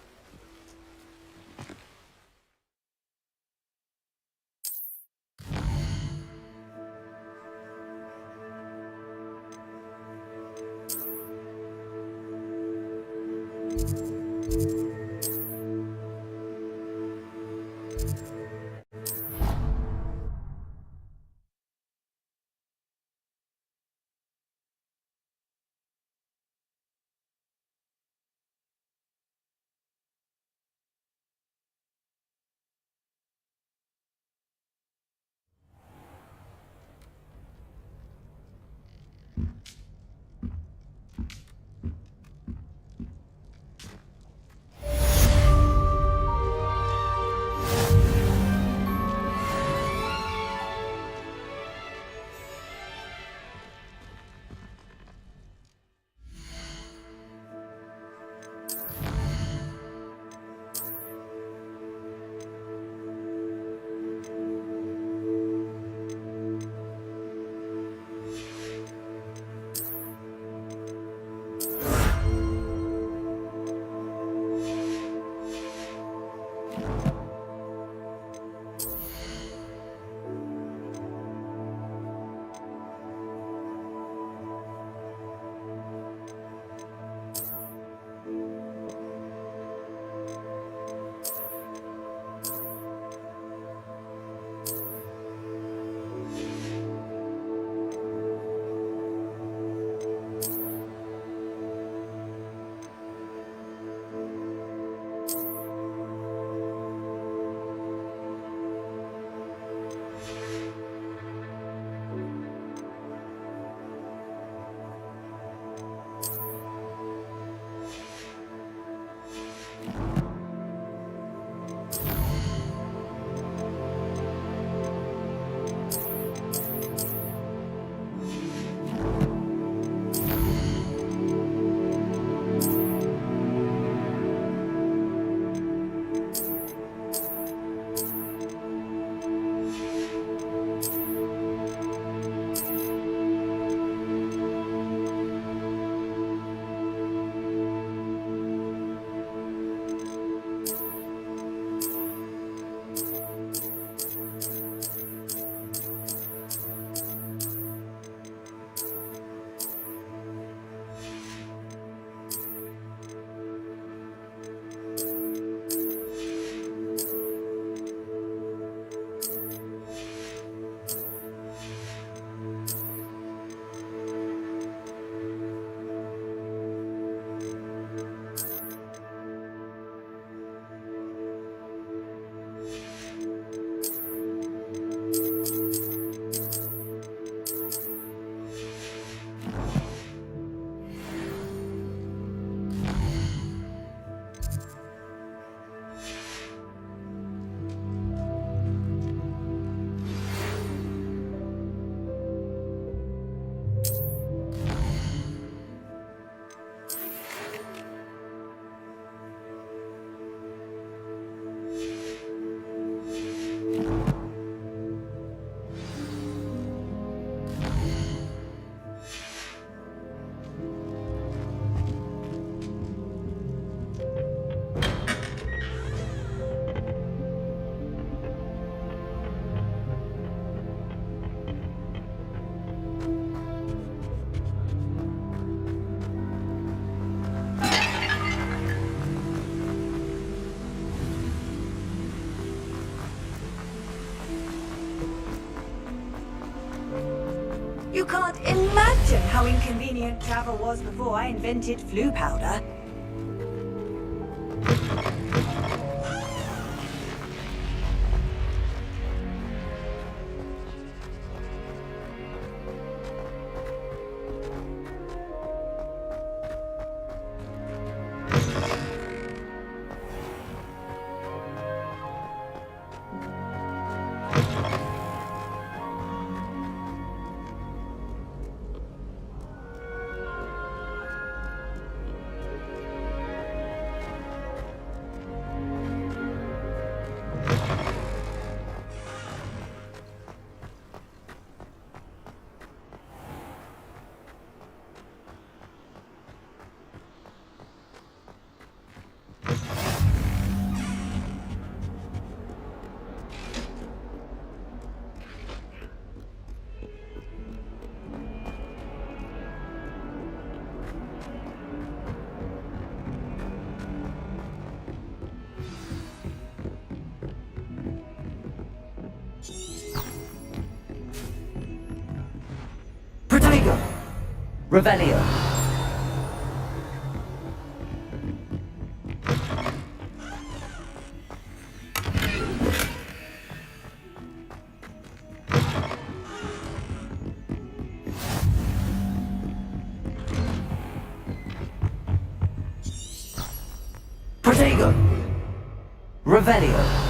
You can't imagine how inconvenient travel was before I invented flu powder. Protego! Revelio! Protego! Revelio!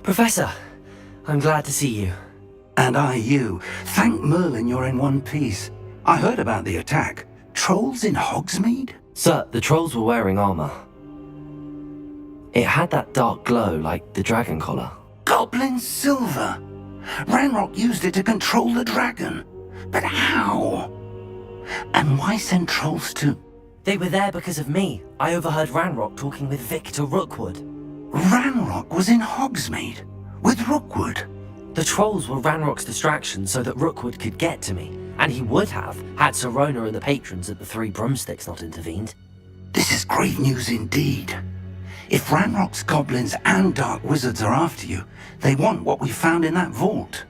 Professor, I'm glad to see you. And I you. Thank Merlin you're in one piece. I heard about the attack. Trolls in Hogsmeade? Sir, the trolls were wearing armor. It had that dark glow like the dragon collar. Goblin silver! Ranrock used it to control the dragon. But how? And why send trolls to... They were there because of me. I overheard Ranrock talking with Victor Rookwood. Ranrock was in Hogsmeade? With Rookwood? The trolls were Ranrock's distraction so that Rookwood could get to me. And he would have, had Sirona and the patrons at the Three Broomsticks not intervened. This is great news indeed. If Ranrock's goblins and dark wizards are after you, they want what we found in that vault.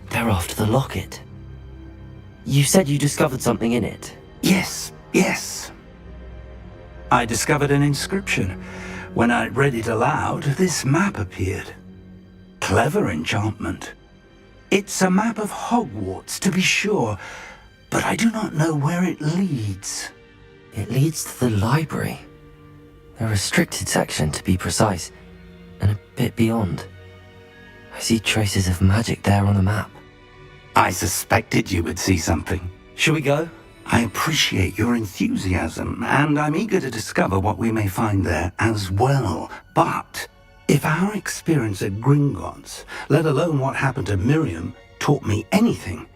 They're after the locket. You said you discovered something in it. Yes. I discovered an inscription. When I read it aloud, this map appeared. Clever enchantment. It's a map of Hogwarts, to be sure, but I do not know where it leads. It leads to the library. A restricted section, to be precise, and a bit beyond. I see traces of magic there on the map. I suspected you would see something. Shall we go? I appreciate your enthusiasm, and I'm eager to discover what we may find there as well. But if our experience at Gringotts, let alone what happened to Miriam, taught me anything,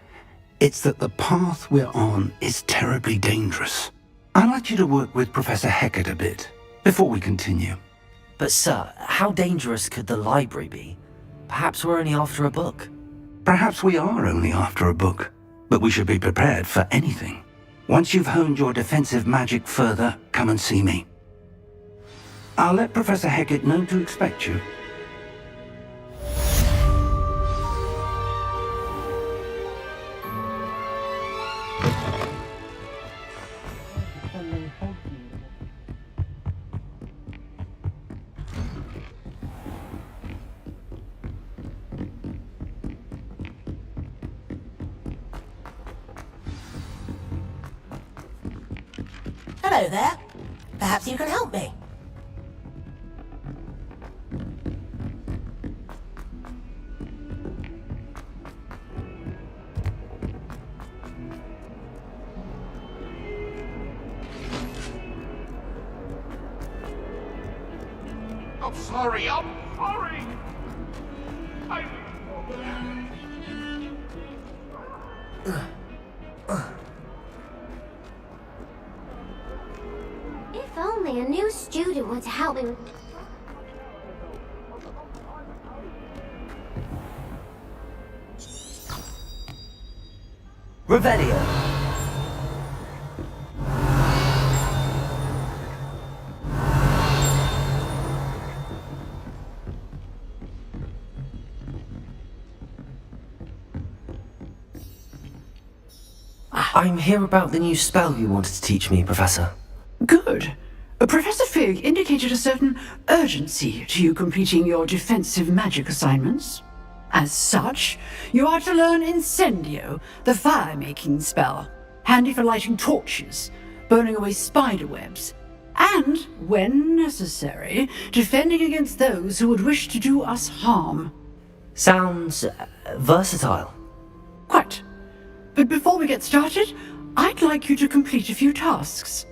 it's that the path we're on is terribly dangerous. I'd like you to work with Professor Hecat a bit before we continue. But sir, how dangerous could the library be? Perhaps we're only after a book. Perhaps we are only after a book, but we should be prepared for anything. Once you've honed your defensive magic further, come and see me. I'll let Professor Hecat know to expect you. Hello there. Perhaps you can help me. I'm sorry. If only a new student were to help me with... Revelio. I'm here about the new spell you wanted to teach me, Professor. Good. Professor Fig indicated a certain urgency to you completing your defensive magic assignments. As such, you are to learn Incendio, the fire-making spell, handy for lighting torches, burning away spider webs, and, when necessary, defending against those who would wish to do us harm. Sounds versatile. Quite. But before we get started, I'd like you to complete a few tasks.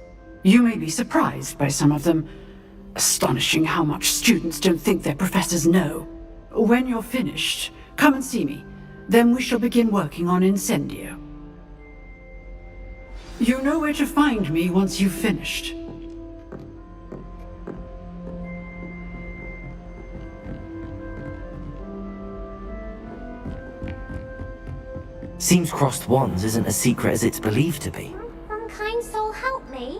You may be surprised by some of them. Astonishing how much students don't think their professors know. When you're finished, come and see me. Then we shall begin working on Incendio. You know where to find me once you've finished. Seems crossed wands isn't as secret as it's believed to be. Some kind soul help me.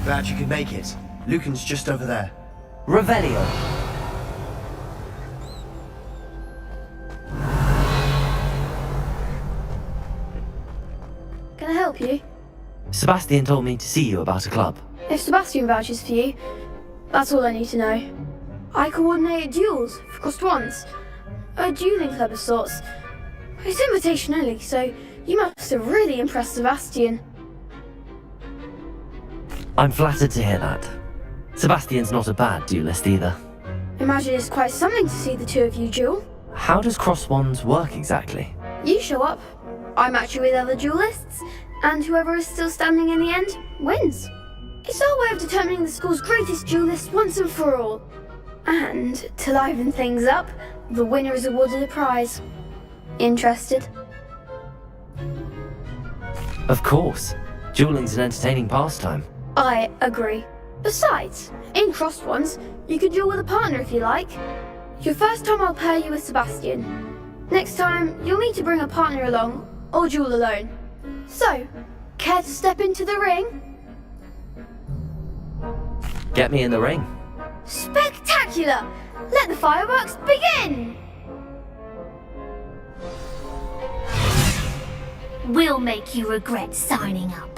Glad you could make it. Lucan's just over there. Revelio. Can I help you? Sebastian told me to see you about a club. If Sebastian vouches for you, that's all I need to know. I coordinate duels for crossed wands. A dueling club of sorts. It's invitation only, so you must have really impressed Sebastian. I'm flattered to hear that. Sebastian's not a bad duelist either. Imagine it's quite something to see the two of you duel. How does cross wands work exactly? You show up, I match you with other duelists, and whoever is still standing in the end wins. It's our way of determining the school's greatest duelist once and for all. And to liven things up, the winner is awarded a prize. Interested? Of course. Dueling's an entertaining pastime. I agree. Besides, in crossed ones, you can duel with a partner if you like. Your first time I'll pair you with Sebastian. Next time, you'll need to bring a partner along, or duel alone. So, care to step into the ring? Get me in the ring. Spectacular! Let the fireworks begin! We'll make you regret signing up.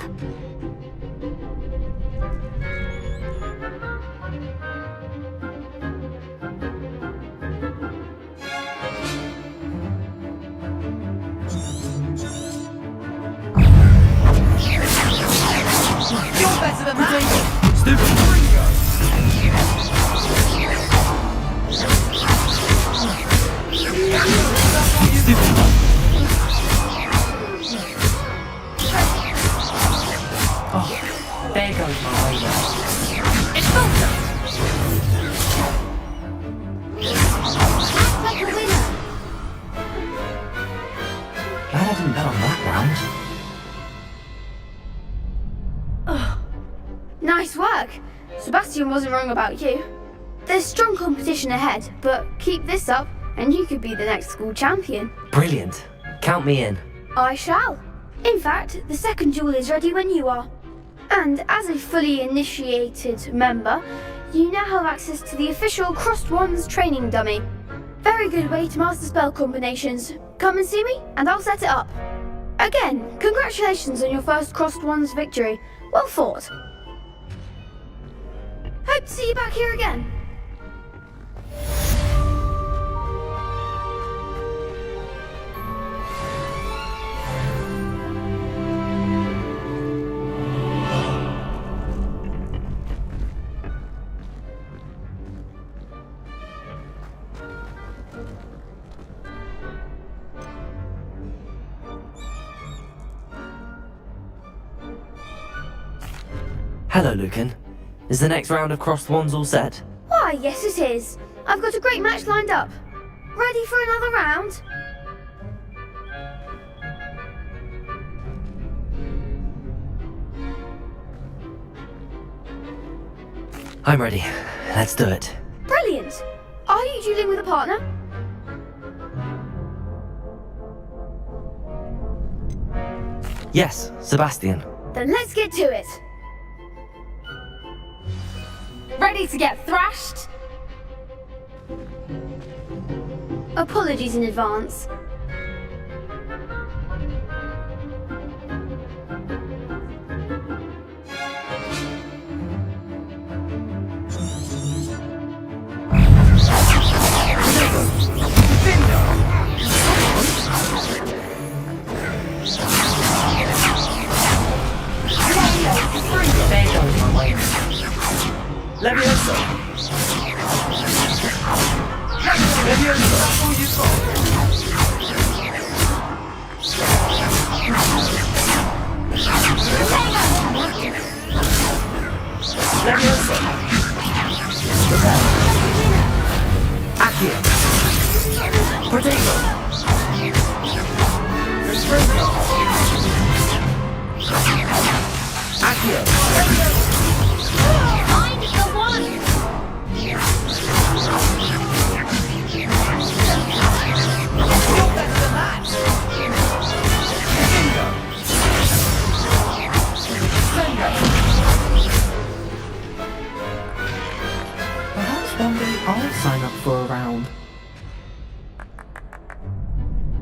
You're better than that! Stupid! Oh, there goes my way now. It's over! Act like a winner! Glad I didn't bet on that round. Nice work! Sebastian wasn't wrong about you. There's strong competition ahead, but keep this up and you could be the next school champion. Brilliant. Count me in. I shall. In fact, the second duel is ready when you are. And as a fully initiated member, you now have access to the official Crossed Wands training dummy. Very good way to master spell combinations. Come and see me, and I'll set it up. Again, congratulations on your first Crossed Wands victory. Well fought. Hope to see you back here again. Hello, Lucan. Is the next round of Crossed Wands all set? Why, yes it is. I've got a great match lined up. Ready for another round? I'm ready. Let's do it. Brilliant! Are you dueling with a partner? Yes, Sebastian. Then let's get to it. Ready to get thrashed? Apologies in advance. Levioso! Levioso! Accio! Protego! Accio! Find the one! Perhaps one day I'll sign up for a round.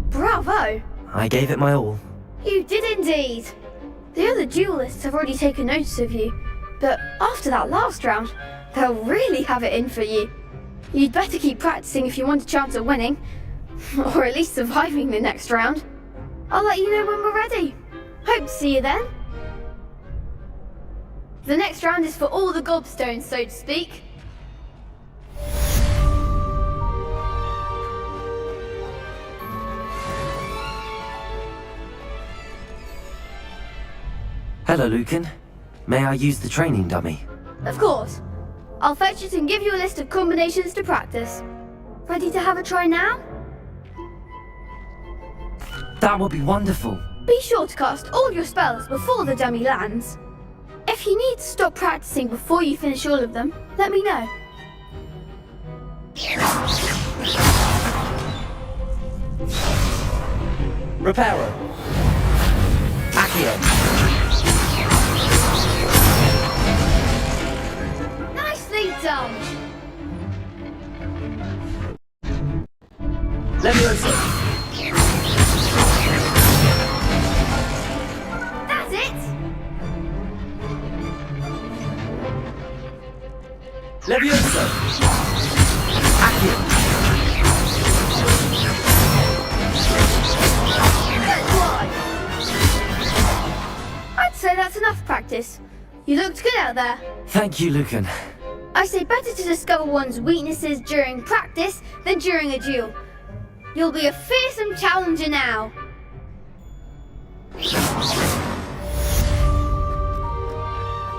Bravo! I gave it my all. You did indeed. The other duelists have already taken notice of you, but after that last round, they'll really have it in for you. You'd better keep practicing if you want a chance at winning, or at least surviving the next round. I'll let you know when we're ready. Hope to see you then. The next round is for all the gobstones, so to speak. Hello, Lucan. May I use the training dummy? Of course. I'll fetch it and give you a list of combinations to practice. Ready to have a try now? That would be wonderful. Be sure to cast all your spells before the dummy lands. If you need to stop practicing before you finish all of them, let me know. Reparo. Accio. Nicely done! Levioso. That's it! Levioso. Accio. I'd say that's enough practice. You looked good out there. Thank you, Lucan. I say better to discover one's weaknesses during practice than during a duel. You'll be a fearsome challenger now.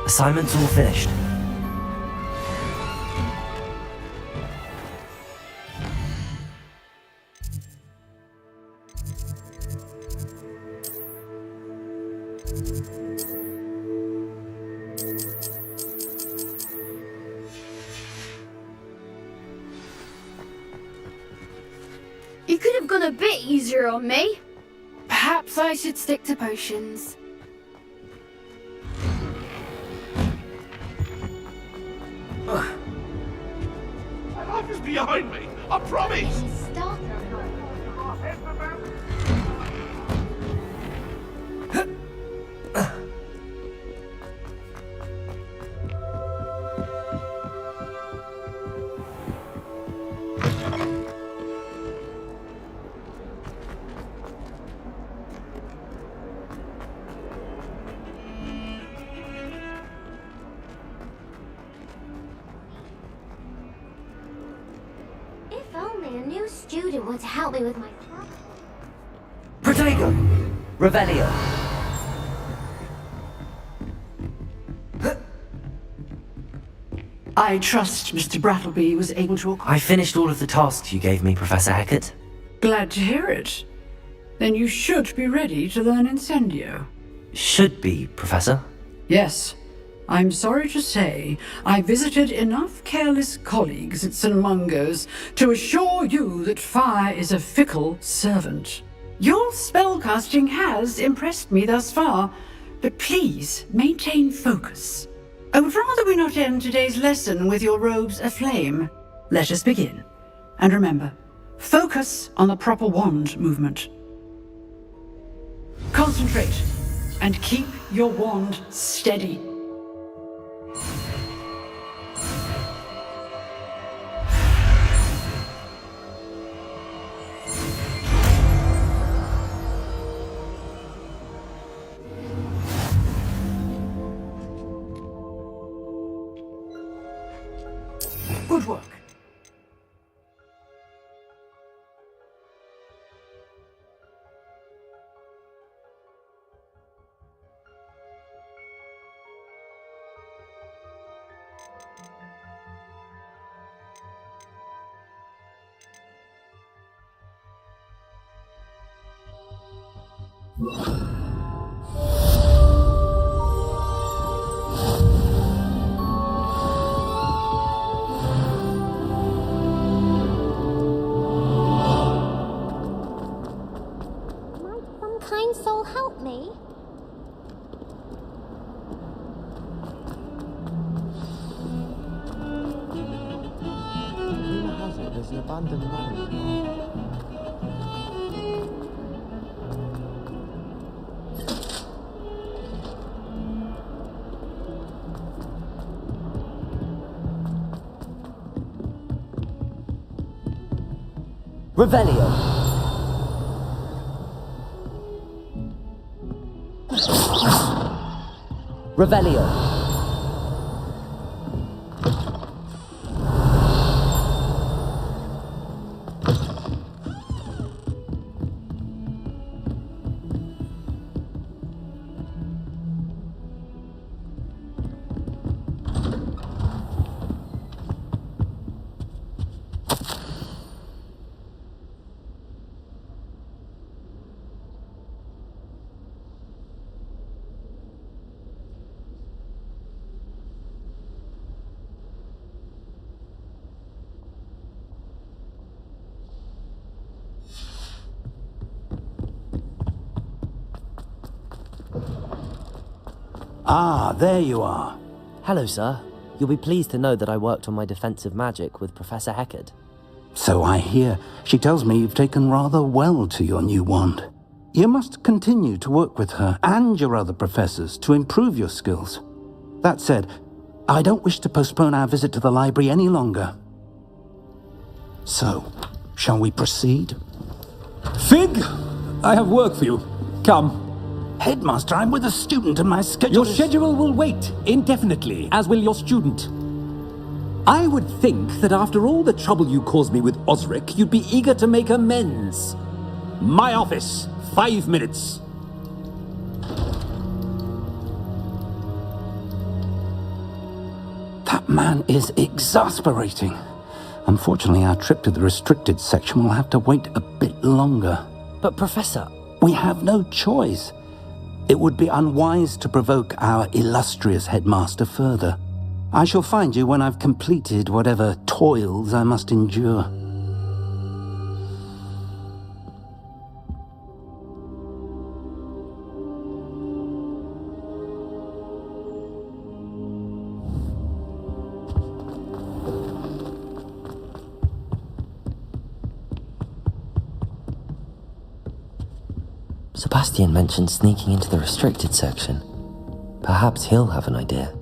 Assignment's all finished. You could have gone a bit easier on me. Perhaps I should stick to potions. My life is behind me, I promise! student were to help me with my... Protego! Revelio! I trust Mr. Brattleby was able to... I finished all of the tasks you gave me, Professor Hackett. Glad to hear it. Then you should be ready to learn Incendio. Should be, Professor. Yes. I'm sorry to say, I visited enough careless colleagues at St. Mungo's to assure you that fire is a fickle servant. Your spellcasting has impressed me thus far, but please maintain focus. I would rather we not end today's lesson with your robes aflame. Let us begin. And remember, focus on the proper wand movement. Concentrate, and keep your wand steady. Good work. Kind soul help me? Rumor has it there's an abandoned mine. Revelio! Revelio! Ah, there you are. Hello, sir. You'll be pleased to know that I worked on my defensive magic with Professor Heckard. So I hear. She tells me you've taken rather well to your new wand. You must continue to work with her and your other professors to improve your skills. That said, I don't wish to postpone our visit to the library any longer. So, shall we proceed? Fig! I have work for you. Come. Headmaster, I'm with a student and my schedule Your schedule will wait indefinitely, as will your student. I would think that after all the trouble you caused me with Osric, you'd be eager to make amends. My office, 5 minutes. That man is exasperating. Unfortunately, our trip to the restricted section will have to wait a bit longer. But Professor... We have no choice. It would be unwise to provoke our illustrious headmaster further. I shall find you when I've completed whatever toils I must endure. Sebastian mentioned sneaking into the restricted section. Perhaps he'll have an idea.